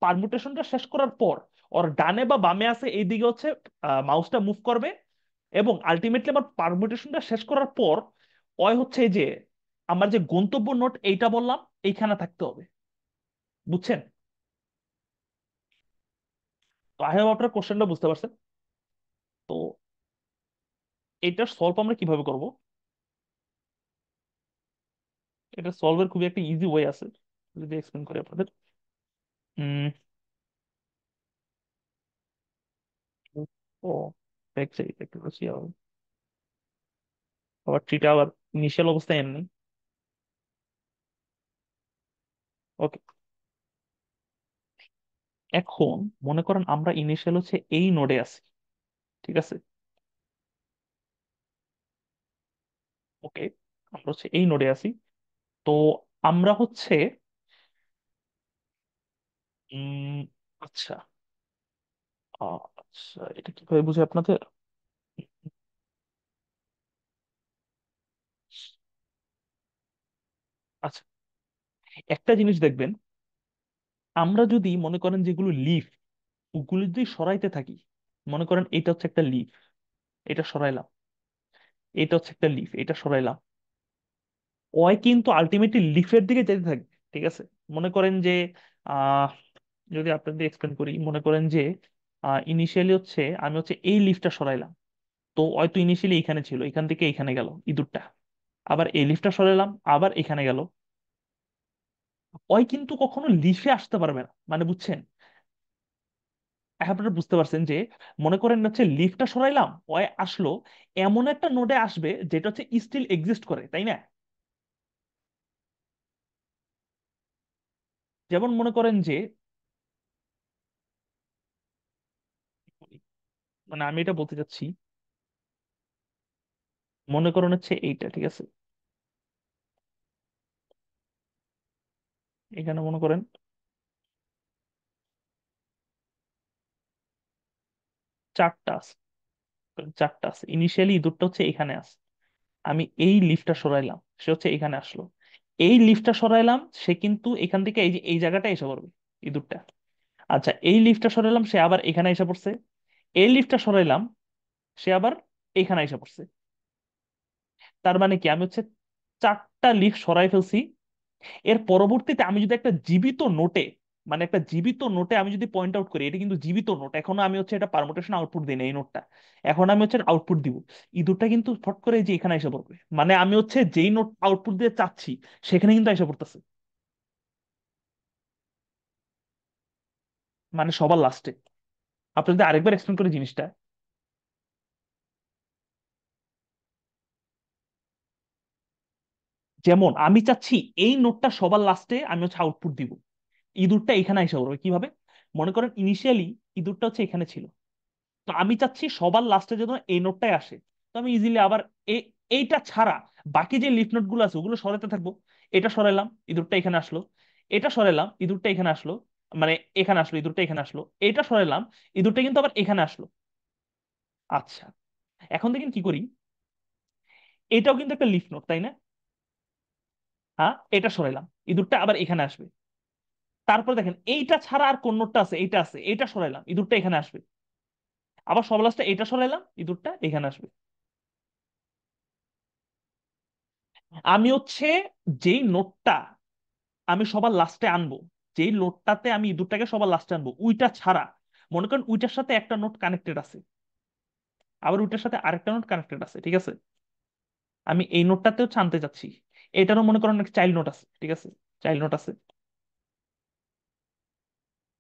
পারমুটেশনটা শেষ করার পর ওর ডানে বা বামে আছে এই দিকে হচ্ছে মাউসটা মুভ করবে। এবং আলটিমেটলি আমার পারমুটেশনটা শেষ করার পর ওই হচ্ছে এই যে আমার যে গন্তব্য নোট এইটা বললাম, এইখানে থাকতে হবে। বুঝছেন? তো আই হোপ আপনার কোশ্চেনটা বুঝতে পারছেন। তো এটার সলভ আমরা কিভাবে করব? এটা সলভের খুবই একটা ইজি ওয়ে আছে, যদি এক্সপ্লেন করি আপনাদের। উম, ও ব্যাক সাইড একটু বেশি হবে। আবার ট্রিটা আবার ইনিশিয়াল অবস্থায় এমনি। ওকে, এখন মনে করেন আমরা ইনিশিয়াল হচ্ছে এই নোডে আছি, ঠিক আছে? ওকে, আমরা হচ্ছে এই নোডে আছি। তো আমরা হচ্ছে উম আচ্ছা, আচ্ছা এটা কিভাবে বুঝে আপনাদের? আচ্ছা, একটা জিনিস দেখবেন, আমরা যদি মনে করেন যেগুলো লিফ, ওগুলো যদি সরাইতে থাকি, মনে করেন এটা হচ্ছে একটা লিফ, এটা সরাইলাম, এটা হচ্ছে একটা লিফ, এটা সরাইলাম, ওই কিন্তু আলটিমেটলি লিফের দিকে যেতে থাকবে। ঠিক আছে, মনে করেন যে আহ যদি আপনাদের এক্সপ্লেন করি, মনে করেন যে ইনিশিয়ালি হচ্ছে আমি হচ্ছে এই লিফটটা সরাইলাম, তো হয়তো ইনিশিয়ালি এখানে ছিল, এখান থেকে এখানে গেল ইঁদুরটা, আবার এই লিফটটা সরাইলাম, আবার এখানে গেল, ওই কিন্তু কখনো লিফে আসতে পারবে না, মানে বুঝছেন? এখন আপনারা বুঝতে পারছেন যে মনে করেন হচ্ছে লিফটটা সরাইলাম, ওই আসলো এমন একটা নোডে আসবে যেটা হচ্ছে স্টিল এক্সিস্ট করে, তাই না? যেমন মনে করেন যে, মানে আমি এটা বলতে চাচ্ছি, মনে করেন হচ্ছে এইটা, ঠিক আছে, এখানে মনে করেন চারটা আছে, চারটা আছে, ইনিশিয়ালি ইঁদুরটা হচ্ছে এখানে আছে, আমি এই লিফটটা সরাইলাম, সে হচ্ছে এখানে আসলো, এই লিফটটা সরাইলাম, সে কিন্তু এখান থেকে এই যে এই জায়গাটা এসে পড়বে ইঁদুরটা। আচ্ছা, এই লিফটটা সরাইলাম, সে আবার এখানে এসে পড়ছে, এই লিফটটা সরাইলাম, সে আবার এখানে এসে পড়ছে। তার মানে কি, আমি হচ্ছে চারটা লিফট সরাই ফেলছি। এর পরবর্তীতে আমি যদি একটা জীবিত নোটে, মানে একটা জীবিত নোটে আমি যদি পয়েন্ট আউট করি, এটা কিন্তু জীবিত নোট, এখনো আমি হচ্ছে এটা পারমুটেশন আউটপুট দিই না এই নোটটা, এখন আমি হচ্ছে আউটপুট দিব, ইঁদুরটা কিন্তু ফট করে এই যে এখানে এসে পড়বে, মানে আমি হচ্ছে যেই নোট আউটপুট দিয়ে চাচ্ছি সেখানে কিন্তু এসে পড়তেছে, মানে সবার লাস্টে। আপনি যদি আরেকবার এক্সপ্লেন করে জিনিসটা, যেমন আমি চাচ্ছি এই নোটটা সবার লাস্টে আমি হচ্ছে আউটপুট দিব, ইঁদুরটা এখানে এসে পড়বে কিভাবে? মনে করেন ইনিশিয়ালি ইঁদুরটা হচ্ছে এখানে ছিল, তো আমি চাচ্ছি সবার লাস্টে যেন এই নোটটাই আসে, তো আমি ইজিলি আবার এইটা ছাড়া বাকি যে লিফ নোট গুলো আছে ওগুলো সরাতে থাকবো। এটা সরাইলাম, ইঁদুরটা এখানে আসলো, এটা সরাইলাম, ইঁদুরটা এখানে আসলো, মানে এখানে আসলো, ইঁদুরটা এখানে আসলো, এটা সরাইলাম, ইঁদুরটা কিন্তু আবার এখানে আসলো। আচ্ছা, এখন দেখেন কি করি, এটাও কিন্তু একটা লিফ নোট, তাই না? হ্যাঁ, এটা সরাইলাম, ইঁদুরটা আবার এখানে আসবে। তারপর দেখেন এইটা ছাড়া আর কোন নোটটা আছে, এইটা আছে, এটা সরাইলাম, ইঁদুরটা এখানে আসবে, আবার সবার লাস্টে এটা সরাইলাম, ইঁদুরটা এখানে আসবে। আমি হচ্ছে যেই নোটটা আমি সবার লাস্টে আনবো, যেই নোটটাতে আমি ইঁদুরটাকে সবার লাস্টে আনবো, উইটা ছাড়া, মনে করেন উইটার সাথে একটা নোট কানেক্টেড আছে, আবার উইটার সাথে আরেকটা নোট কানেক্টেড আছে, ঠিক আছে, আমি এই নোটটাতে হচ্ছে আনতে চাচ্ছি, এটারও মনে করেন একটা চাইল্ড নোট আছে, ঠিক আছে, চাইল্ড নোট আছে।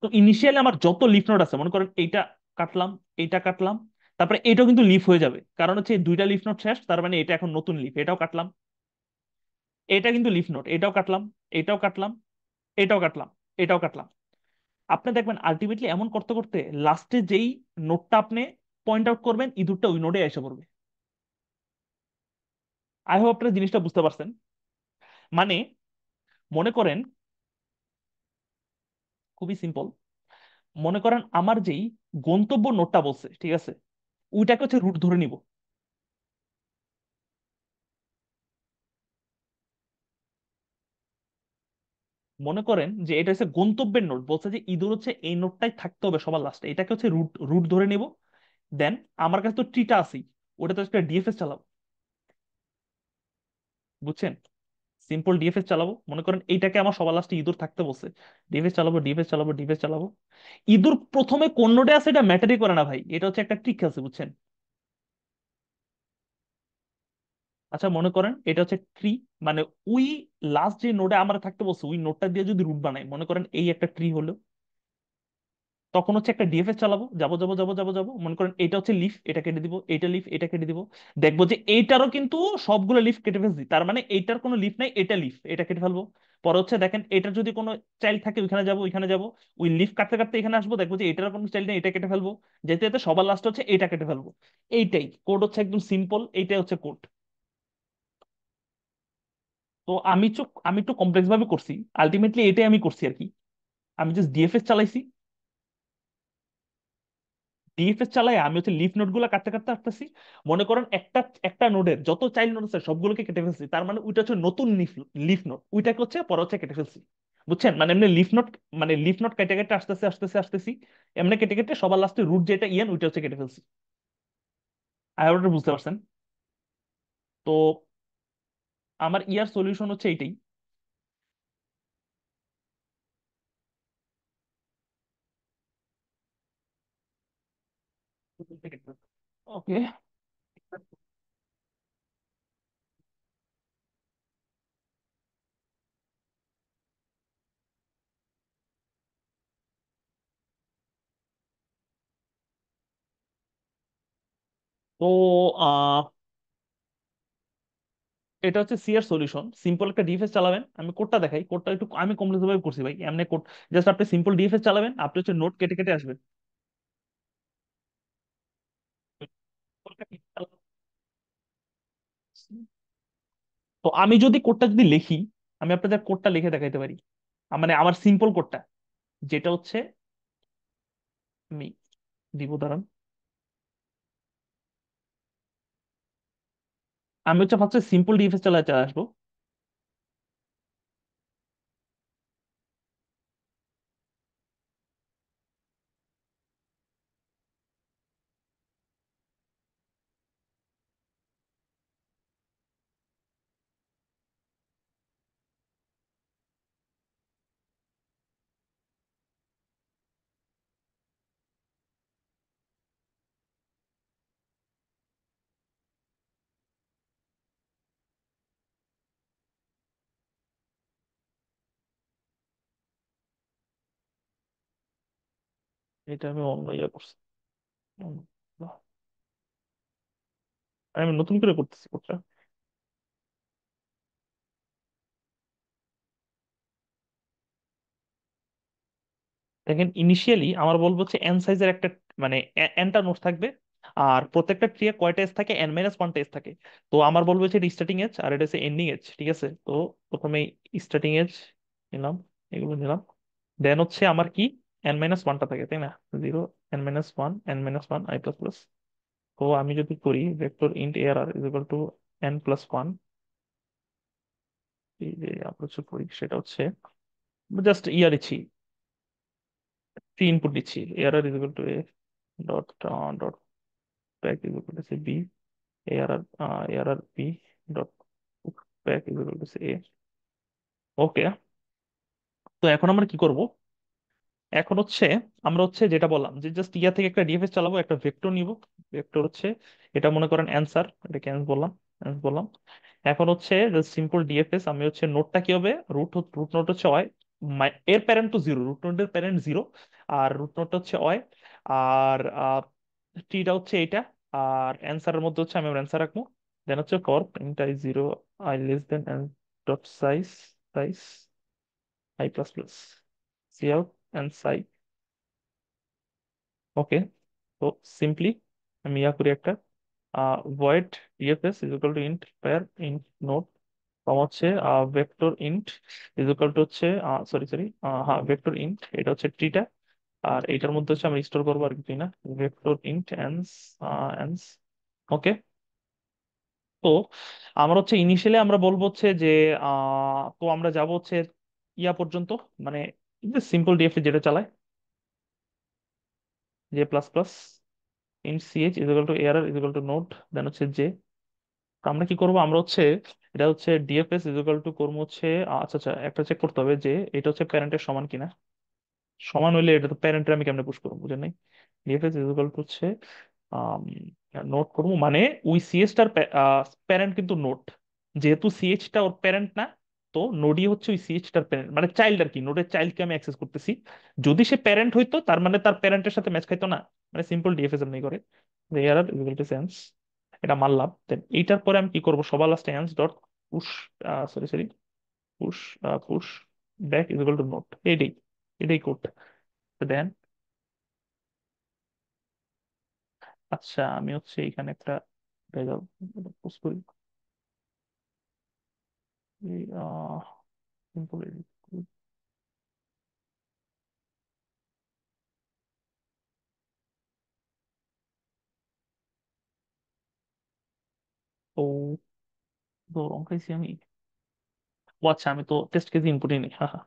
তো ইনিশিয়ালি আমার যত লিফ নোট আছে, মনে করেন এইটা কাটলাম, এইটা কাটলাম, তারপরে এটাও কিন্তু লিফ হয়ে যাবে, কারণ হচ্ছে এই দুইটা লিফ নোট শেষ, তার মানে এটা এখন নতুন লিফ, এটাও কাটলাম, এটা কিন্তু লিফ নোট, এটাও কাটলাম, এটাও কাটলাম, এটাও কাটলাম, এটাও কাটলাম। আপনি দেখবেন আলটিমেটলি এমন করতে করতে লাস্টে যেই নোটটা আপনি পয়েন্ট আউট করবেন, ইঁদুরটা ওই নোটে এসে পড়বে। আই হোপ আপনারা জিনিসটা বুঝতে পারছেন। মানে মনে করেন, খুবই সিম্পল, মনে করেন আমার যেই গন্তব্য নোটটা বলছে, ঠিক আছে, ওইটাকে হচ্ছে রুট ধরে নিব। মনে করেন যে এটা হচ্ছে গন্তব্যের নোট, বলছে যে ইঁদুর হচ্ছে এই নোটটাই থাকতে হবে সবার লাস্টে, এটাকে হচ্ছে রুট রুট ধরে নিব। দেন আমার কাছে তো ট্রিটা আছেই, ওটা তো একটা ডিএফএস চালাবো, বুঝছেন? সিম্পল ডিএফএস চালাবো, মনে করেন এইটাকে আমার সবার লাস্টে ইঁদুর থাকতে বলছে, ডিএফএস চালাবো, ডিএফএস চালাবো, ডিএফএস চালাবো, ইঁদুর প্রথমে কোন নোডে আছে এটা ম্যাটারই করে না ভাই, এটা হচ্ছে একটা ট্রিক আছে, বুঝছেন? আচ্ছা, মনে করেন এটা হচ্ছে ট্রি, মানে ওই লাস্ট যে নোডে আমার থাকতে বলছে ওই নোডটা দিয়ে যদি রুট বানাই, মনে করেন এই একটা ট্রি হলো, তখন হচ্ছে একটা ডিএফএস চালাবো, যাবো যাবো যাবো যাবো যাবো, মনে করেন এটা হচ্ছে লিফ, এটা কেটে দিব, এটা লিফ, এটা কেটে দিব, দেখবো যে এইটারও কিন্তু সবগুলো লিফ কেটে ফেলছি, তার মানে এইটার কোনো লিফ নাই, এটা লিফ, এটা কেটে ফেলবো। পরে হচ্ছে দেখেন এটার যদি কোনো চাইল্ড থাকে ওইখানে যাবো, ওইখানে যাবো, ওই লিফ কাটতে কাটতে এখানে আসবো, দেখবো যে এটার কোনো চাইল্ড নেই, এটা কেটে ফেলবো, যেতে যেতে সবার লাস্ট হচ্ছে এটা কেটে ফেলবো। এইটাই কোড, হচ্ছে একদম সিম্পল, এইটাই হচ্ছে কোড। তো আমি একটু কমপ্লেক্স ভাবে করছি। আলটিমেটলি এটাই আমি করছি আর কি। আমি জাস্ট ডিএফএস চালাইছি। ডিএফএস চালাই আমি হচ্ছে লিফ নোড গুলা কাটতে কাটতে আসতেছি। মনে করেন একটা একটা নোডের যত চাইল্ড নোড আছে সবগুলোকে কেটে ফেলছি, তার মানে ওইটা হচ্ছে নতুন লিফ নোড, ওইটাকে হচ্ছে পরে হচ্ছে কেটে ফেলছি। বুঝছেন? মানে এমনি লিফ নোড, মানে লিফ নোড কেটে কেটে আসতেছি এমনি কেটে কেটে সবার লাস্টে রুট যেটা ইয়ান ওইটা হচ্ছে কেটে ফেলছি। আর ওটা বুঝতে পারছেন? তো আমার ইয়ার সলিউশন হচ্ছে এইটাই। ওকে। তো আহ এটা হচ্ছে সি এর সলিউশন। সিম্পল একটা ডিএফএস চালাবেন, আমি কোডটা দেখাই, কোডটা একটু আমি কমপ্লেক্স ভাবে করছি ভাই, এমনি কোড। জাস্ট আপনি সিম্পল ডিএফএস চালাবেন, আপনি হচ্ছে নোট কেটে কেটে আসবেন। তো আমি যদি কোডটা যদি লিখি, আমি আপনাদের কোডটা লিখে দেখাইতে পারি। মানে আমার সিম্পল কোডটা, যেটা হচ্ছে আমি দিব, দাঁড়ান। আমি হচ্ছে ফার্স্টে সিম্পল ডিএফএস চালাতে আসবো। এটা আমি অন্য ইয়ে করছি। অন্য- আমি নতুন করে করতেছি কোডটা। দেখেন, ইনিশিয়ালি আমার বলবো হচ্ছে এন সাইজের একটা, মানে এনটা নোড থাকবে। আর প্রত্যেকটা ট্রি এ কয়টা এজ থাকে? এন মাইনাস ওয়ানটা এজ থাকে। তো আমার বলবো হচ্ছে স্টার্টিং এজ আর এটা হচ্ছে এন্ডিং এজ, ঠিক আছে? তো প্রথমে স্টার্টিং এজ নিলাম, এগুলো নিলাম। দেন হচ্ছে আমার কি, এন মাইনাস ওয়ানটা থাকে, তাই না? Zero, n minus one i plus plus. তো আমি যদি করি ভেক্টর ইন্ট এর আর is equal to n plus one, এই যে আমরা কিছু করি সেটা হচ্ছে জাস্ট ইয়া দিচ্ছি, থ্রি ইনপুট দিচ্ছি। এর আর is equal to a dot dot back is equal to b, এর আর এর আর b dot back is equal to a. Okay. তো এখন আমরা কি করব? এখন হচ্ছে আমরা হচ্ছে যেটা বললাম যে জাস্ট ইয়া থেকে একটা ডিএফএস চালাবো, একটা ভেক্টর নিব। ভেক্টর হচ্ছে এটা মনে করেন অ্যান্সার, এটা ক্যান্স বললাম, অ্যান্স বললাম। এখন হচ্ছে সিম্পল ডিএফএস, আমি হচ্ছে নোটটা কি হবে, রুট নোট হচ্ছে অয়, এর প্যারেন্ট তো জিরো, রুট নোটের প্যারেন্ট জিরো, আর রুট নোটটা হচ্ছে অয়। আর টিটা হচ্ছে এইটা। আর অ্যান্সারের মধ্যে হচ্ছে আমি অ্যান্সার রাখবো। দেন হচ্ছে for int i zero, i less than dot size, size i plus plus, c out and সাই। ওকে। তো সিম্পলি আমি ইয়া করি একটা void DFS is equal to int pair int node, কম হচ্ছে vector int is equal to হচ্ছে, sorry sorry, হ্যাঁ ভেক্টর ইন্ট, এটা হচ্ছে ট্রিটা। আর এটার মধ্যে হচ্ছে আমি স্টোর করবো আর কিছুই না, ভেক্টর ইন্ট এন্স, এন্স। ওকে। তো আমরা হচ্ছে ইনিশিয়ালি আমরা বলবো হচ্ছে যে তো আমরা যাব হচ্ছে ইয়া পর্যন্ত, মানে সিম্পল ডিএফএস যেটা চালায়, j plus plus int ch is equal to error is equal to node, then হচ্ছে জে। তো আমরা কি করবো, আমরা হচ্ছে এটা হচ্ছে ডিএফএস ইজ ইকুয়াল টু করবো হচ্ছে, আচ্ছা আচ্ছা, একটা চেক করতে হবে যে এটা হচ্ছে প্যারেন্টের সমান কিনা। সমান হইলে এটা তো প্যারেন্টের আমি কেমনে পুশ করবো, বুঝেন নাই? ডিএফএস ইজ ইকুয়াল টু হচ্ছে নোট করবো, মানে ওই সিএসটার প্যারেন্ট কিন্তু নোট, যেহেতু সিএইচটা ওর প্যারেন্ট না, তো নোডই হচ্ছে ওই সিএইচটার প্যারেন্ট, মানে চাইল্ড আর কি, নোডের চাইল্ডকে আমি অ্যাক্সেস করতেছি। যদি সে প্যারেন্ট হইতো তার মানে তার প্যারেন্টের সাথে ম্যাচ খাইতো না। মানে সিম্পল ডিএফএস এমনি করে, error is equal to sense, এটা মানলাম। দেন এইটার পরে আমি কি করবো, সবার লাস্টে ans dot push, sorry sorry, push, push back is equal to note. এইটাই, এটাই কোড। দেন আচ্ছা, আমি হচ্ছে এখানে একটা ভেজাল পোস্ট করি। এই, simple তো তো অঙ্ক খাইছি আমি। ও আচ্ছা, আমি তো টেস্ট কেসে ইনপুটই নেই, হ্যাঁ হ্যাঁ।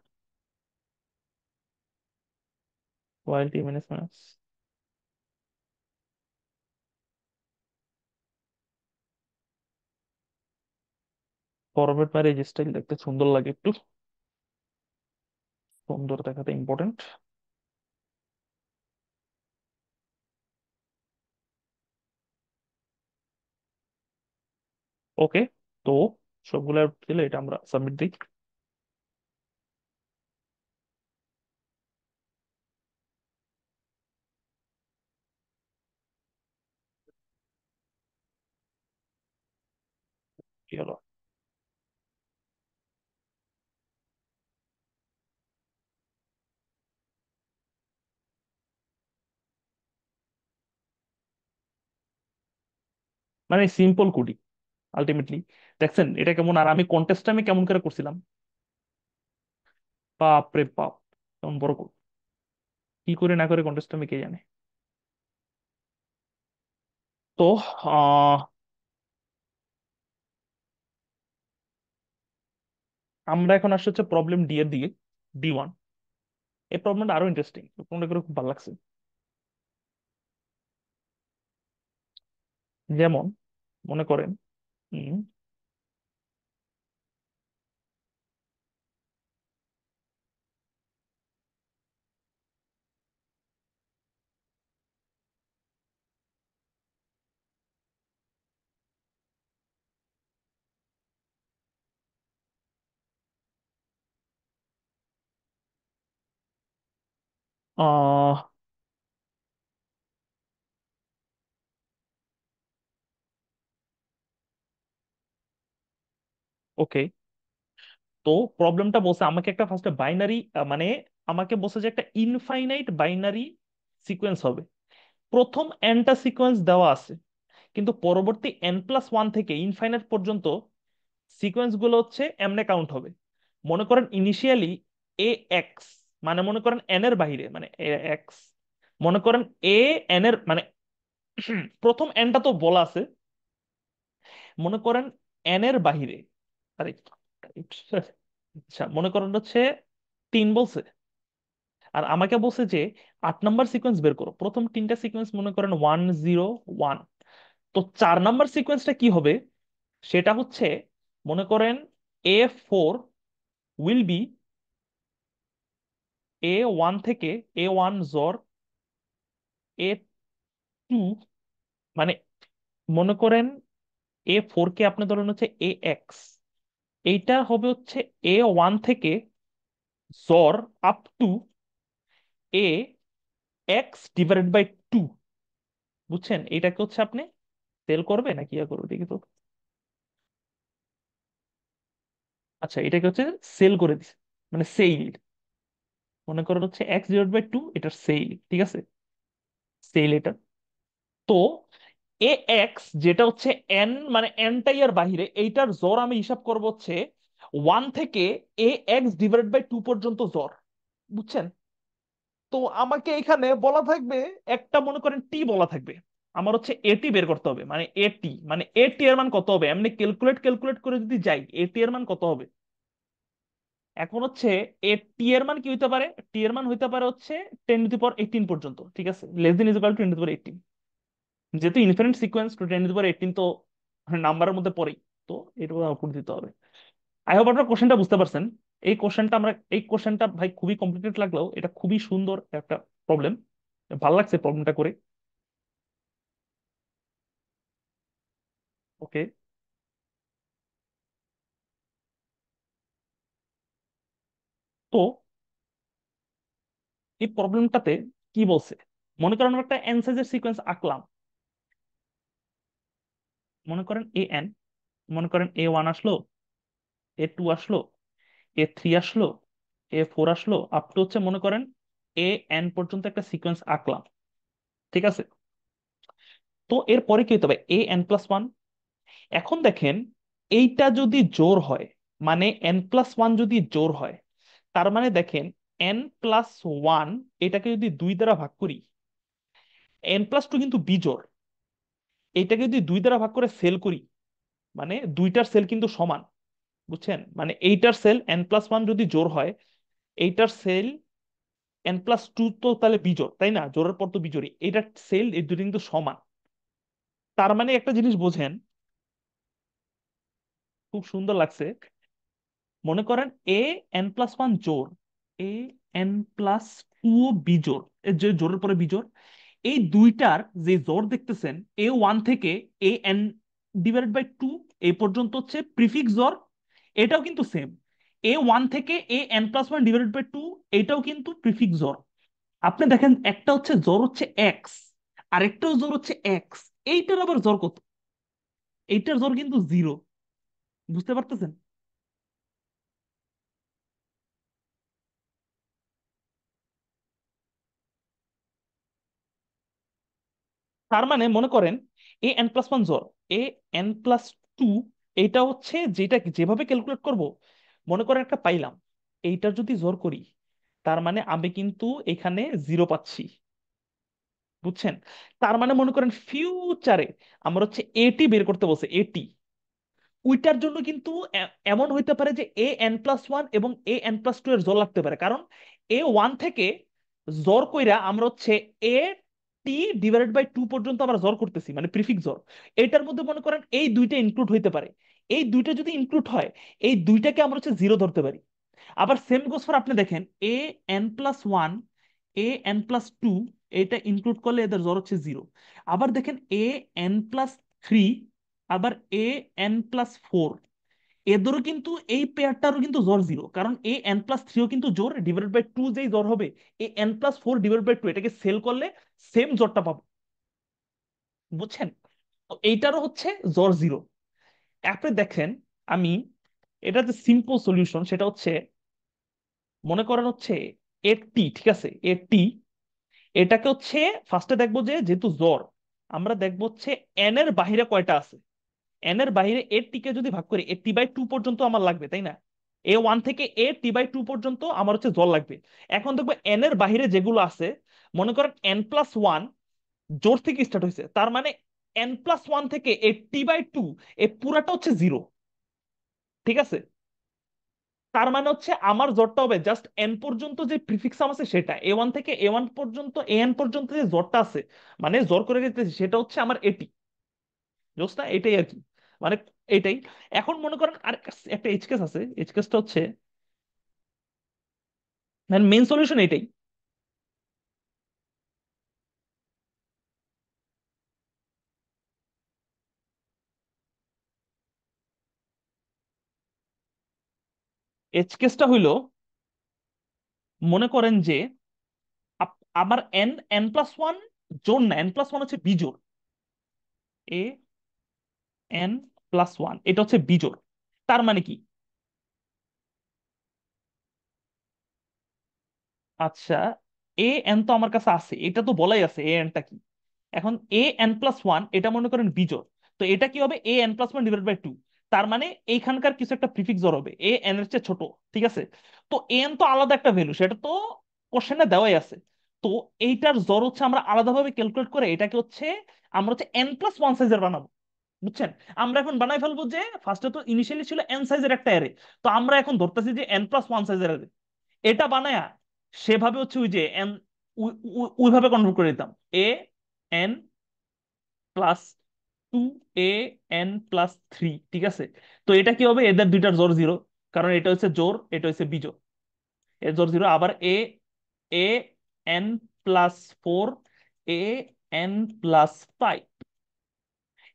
রয়্যালটি মাইনাস মাইনাস ফরম্যাট মারে, এই স্টাইল দেখতে সুন্দর লাগে একটু, সুন্দর দেখাতে ইম্পর্টেন্ট। ওকে, তো সবগুলা দিলে এটা আমরা সাবমিট দিই। কি হলো? মানে সিম্পল কোডই আলটিমেটলি। দেখছেন এটা কেমন, আর আমি কন্টেস্ট আমি কেমন করে করছিলাম, বাপ রে বাপ, কেমন বড় code। কি করে না করে কন্টেস্ট আমি কে জানে। তো আহ আমরা এখন আসছে হচ্ছে প্রবলেম ডি এর দিকে, D1। এই প্রবলেমটা আরো ইন্টারেস্টিং, প্রবলেমটা করে খুব ভালো লাগছে। যেমন মনে করেন, হুম, আহ ওকে, তো প্রবলেমটা বলছে আমাকে একটা ফার্স্টে বাইনারি, মানে আমাকে বলছে যে একটা ইনফাইনাইট বাইনারি সিকোয়েন্স হবে। প্রথম এনটা সিকোয়েন্স দেওয়া আছে, কিন্তু পরবর্তী n+1 থেকে ইনফাইনাইট পর্যন্ত সিকোয়েন্স গুলো হচ্ছে এমনে কাউন্ট হবে। মনে করেন ইনিশিয়ালি এক্স, মানে মনে করেন এন এর বাইরে, মানে এক্স, মনে করেন এ এন এর মানে প্রথম এনটা তো বলা আছে, মনে করেন এন এর বাহিরে, আরে আচ্ছা মনে করেন হচ্ছে 3 বলছে, আর আমাকে বলছে যে 8 নাম্বার সিকোয়েন্স বের করো। প্রথম 3টা সিকোয়েন্স মনে করেন 1 0 1। তো 4 নাম্বার সিকোয়েন্সটা কি হবে, সেটা হচ্ছে মনে করেন A4 উইল বি A1 থেকে A1 জর A2, মানে মনে করেন A4 কে আপনি ধরেন হচ্ছে AX, এইটা হবে হচ্ছে A1 থেকে জর আপ টু AX/2। বুঝছেন? এটাকে হচ্ছে আপনি সেল করবে নাকি ইয়া করবে দেখি তো। আচ্ছা, এটাকে হচ্ছে সেল করে দিছে, মানে সেল, মনে করেন হচ্ছে X/2 এটার সেল, ঠিক আছে, সেল এটা। তো AX যেটা হচ্ছে এন, মানে এনটাই আর বাহিরে, এইটার জ্বর আমি হিসাব করবো হচ্ছে 1 থেকে AX/2 পর্যন্ত জ্বর। বুঝছেন? তো আমাকে এখানে বলা থাকবে একটা, মনে করেন টি বলা থাকবে, আমার হচ্ছে এটি বের করতে হবে, মানে এটি, মানে এটি এর মান কত হবে, এমনি ক্যালকুলেট ক্যালকুলেট করে যদি যাই এটি এর মান কত হবে। এখন হচ্ছে এ টি এর মান কি হইতে পারে, টি এর মান হইতে পারে হচ্ছে 10⁻18 পর্যন্ত, ঠিক আছে, less than is equal two 10⁻18। যেহেতু ইনফিনিট সিকোয়েন্স, টু 10⁻18 তো নাম্বারের মধ্যে পড়েই, তো এটুকু আউটপুট দিতে হবে। আই হোপ আপনার কোশ্চেনটা বুঝতে পারছেন। এই কোশ্চেনটা ভাই খুবই কমপ্লিকেটেড লাগলেও এটা খুবই সুন্দর একটা প্রবলেম, ভালো লাগছে প্রবলেমটা করে। ওকে, তো এই প্রবলেমটাতে কি বলছে, মনে করেন আমরা একটা এন সাইজের সিকোয়েন্স আঁকলাম। মনে করেন এন, মনে করেন A1 আসলো, A2 আসলো, A3 আসলো, A4 আসলো, আপ টু হচ্ছে মনে করেন এন পর্যন্ত একটা সিকোয়েন্স আঁকলাম, ঠিক আছে। তো এরপরে কি হতে হবে, AN+1। এখন দেখেন এইটা যদি জোর হয়, মানে n+1 যদি জোড় হয়, তার মানে দেখেন n+1 এটাকে যদি 2 দ্বারা ভাগ করি, n+2 কিন্তু বিজোড়, এটাকে যদি 2 দ্বারা ভাগ করে সেল করি, মানে দুইটার সেল কিন্তু সমান। বুঝছেন, মানে এইটার সেল n+1 যদি জোড় হয়, এইটার সেল n+2 তো তাহলে বিজোড়, তাই না? জোড়ের পর তো বিজোড়ই, এইটার সেল এই দুটো কিন্তু সমান। তার মানে একটা জিনিস বোঝেন, খুব সুন্দর লাগছে। মনে করেন n+1 জোড়, n+2 বিজোড়, এর যে জোড়ের পরে বিজোড়, এই দুইটার যে জোড় দেখতেছেন, a1 থেকে an/2 এই পর্যন্ত হচ্ছে প্রিফিক্স জোড়। এটাও কিন্তু সেম, a1 থেকে an+1/2 এটাও কিন্তু প্রিফিক্স জোড়। আপনি দেখেন একটা হচ্ছে জোড় হচ্ছে এক্স, আরেকটাও জোড় হচ্ছে এক্স, এইটার আবার জোড় কত? এইটার জোড় কিন্তু 0। বুঝতে পারতেছেন? তার মানে মনে করেন an+1 জোড়, an+2, এইটা হচ্ছে যেটা যেভাবে ক্যালকুলেট করব, মনে করেন একটা পাইলাম, এইটার যদি জোড় করি, তার মানে আমি কিন্তু এখানে 0 পাচ্ছি। বুঝছেন? তার মানে মনে করেন ফিউচারে আমার হচ্ছে এটি বের করতে বলছে, এটি, ওইটার জন্য কিন্তু এমন হইতে পারে যে an+1 এবং an+2 এর জোর লাগতে পারে, কারণ a1 থেকে জোর কইরা আমরা হচ্ছে a t/2 পর্যন্ত আমরা জোর করতেছি, মানে প্রিফিক্স জোর। এটার মধ্যে মনে করেন এই দুইটা ইনক্লুড হইতে পারে। এই দুইটা যদি ইনক্লুড হয়, এই দুইটাকে আমরা হচ্ছে 0 ধরতে পারি। আবার সেম গোস ফর, আপনি দেখেন an+1, an+2, এটা ইনক্লুড করলে এদের জোর হচ্ছে 0। আবার দেখেন an+3, আবার an+4, এদেরও কিন্তু এই পেয়ারটারও কিন্তু জোর 0, কারণ an+3ও কিন্তু জোর ডিভাইডেড বাই 2 যেই জোর হবে, an+4/2 এটাকে সেল করলে সেম জোরটা পাবো। বুঝছেন? তো এইটারও হচ্ছে জোর 0। আপনি দেখেন, আমি এটা যে সিম্পল সলিউশন সেটা হচ্ছে, মনে করেন হচ্ছে 80, ঠিক আছে, 80, এটাকে হচ্ছে ফার্স্টে দেখবো যে যেহেতু জ্বর, আমরা দেখবো হচ্ছে এন এর বাহিরে কয়টা আছে। এন এর বাহিরে এ কে যদি ভাগ করি, t/2 পর্যন্ত আমার লাগবে, তাই না? a1 থেকে t/2 পর্যন্ত আমার হচ্ছে জ্বর লাগবে। এখন দেখবো এন এর বাহিরে যেগুলো আছে, মনে করেন n+1 জোর থেকে স্টার্ট হয়েছে, তার মানে n+1 থেকে t/2 এই পুরাটা হচ্ছে 0। ঠিক আছে? তার মানে হচ্ছে আমার জোরটা হবে জাস্ট এন পর্যন্ত যে প্রিফিক্স আছে সেটা, a1 থেকে a1 পর্যন্ত, an পর্যন্ত যে জোরটা আছে, মানে জোর করে যেতেছি, সেটা হচ্ছে আমার এটি। জোসটা এটাই আর কি, মানে এটাই। এখন মনে করেন আর একটা এজ কেস আছে, এজ কেসটা হচ্ছে, মানে মেন সলিউশন এটাই। এজ কেসটা হইলো, মনে করেন যে আমার n+1 জোর না, n+1 হচ্ছে বিজোড়, an+1 এটা হচ্ছে বিজোড়। তার মানে কি? আচ্ছা, an তো আমার কাছে আছে, এটা তো বলাই আছে an টা কি। এখন an+1 এটা মনে করেন বিজোড়, তো এটা কি হবে an+1/2। তার মানে এইখানকার কিছু একটা প্রিফিক্স জোড় হবে, an এর চেয়ে ছোট। ঠিক আছে? তো an তো আলাদা একটা ভ্যালু, সেটা তো কোশ্চেনে দেওয়াই আছে। তো এইটার জোড় হচ্ছে আমরা আলাদাভাবে ক্যালকুলেট করে এটাকে হচ্ছে আমরা হচ্ছে n+1 সাইজের বানাবো। বুঝছেন? আমরা এখন বানাই ফেলবো যে ফার্স্টে তো ইনিশিয়ালি ছিল n সাইজের একটা অ্যারে, তো আমরা এখন ধরতেছি যে n+1 সাইজের অ্যারে। এটা বানায়া সেভাবে হচ্ছে ওই যে এন, ওইভাবে কনভার্ট করে দিতাম, an+2, an+3। ঠিক আছে? তো এটা কি হবে, এদের দুইটার জোর 0, কারণ এটা হচ্ছে জোর, এটা হচ্ছে বিজোড়, এর জোর 0। আবার an+4, an+5,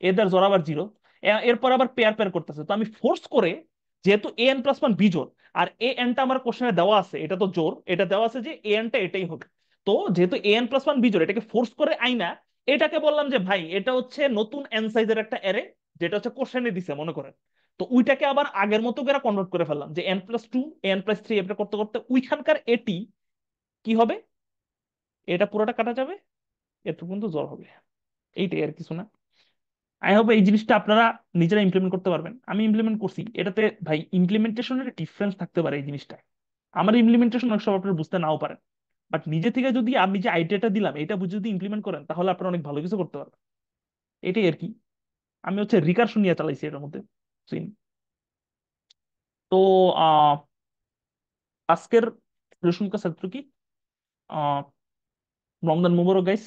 এদের জোর আবার 0। এরপর আবার পেয়ার পেয়ার করতেছে, তো আমি ফোর্স করে, যেহেতু an+1 বিজোড়, আর টা আমার কোশ্চেনে দেওয়া আছে, এটা তো জোর, এটা দেওয়া আছে যে টা এটাই হবে। তো যেহেতু an+1 বিজোড়, এটাকে ফোর্স করে আইনা এটাকে বললাম যে ভাই এটা হচ্ছে নতুন এন সাইজের একটা অ্যারে, যেটা হচ্ছে কোশ্চেনে দিছে মনে করেন। তো ওইটাকে আবার আগের মতো করে কনভার্ট করে ফেললাম, যে n+2, an+3 এটা করতে করতে ওইখানকার এটি কি হবে, এটা পুরোটা কাটা যাবে, এটুকু কিন্তু জোর হবে। এইটাই আর কিছু না। আই হোপ এই জিনিসটা আপনারা নিজেরা ইমপ্লিমেন্ট করতে পারবেন। আমি ইমপ্লিমেন্ট করছি এটাতে, ভাই ইমপ্লিমেন্টেশনের ডিফারেন্স থাকতে পারে এই জিনিসটা। আমার ইমপ্লিমেন্টেশন অনেক সময় আপনারা বুঝতে নাও পারেন, বাট নিজে থেকে যদি আমি যে আইডিয়াটা দিলাম এটা বুঝে যদি ইমপ্লিমেন্ট করেন তাহলে আপনারা অনেক ভালো কিছু করতে পারবেন। এটাই আর কি। আমি হচ্ছে রিকারশন নিয়ে চালাইছি এটার মধ্যে সিন। তো আহ আজকের সেশন কা সত্র কি, আহ রমজান মুবারক গাইস।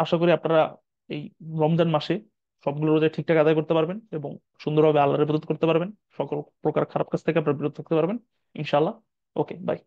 আশা করি আপনারা এই রমজান মাসে সবগুলো রোজা ঠিকঠাক আদায় করতে পারবেন এবং সুন্দরভাবে আল্লাহর ইবাদত করতে পারবেন, সকল প্রকার খারাপ কাজ থেকে আপনারা বিরত থাকতে পারবেন ইনশাআল্লাহ। ওকে, বাই।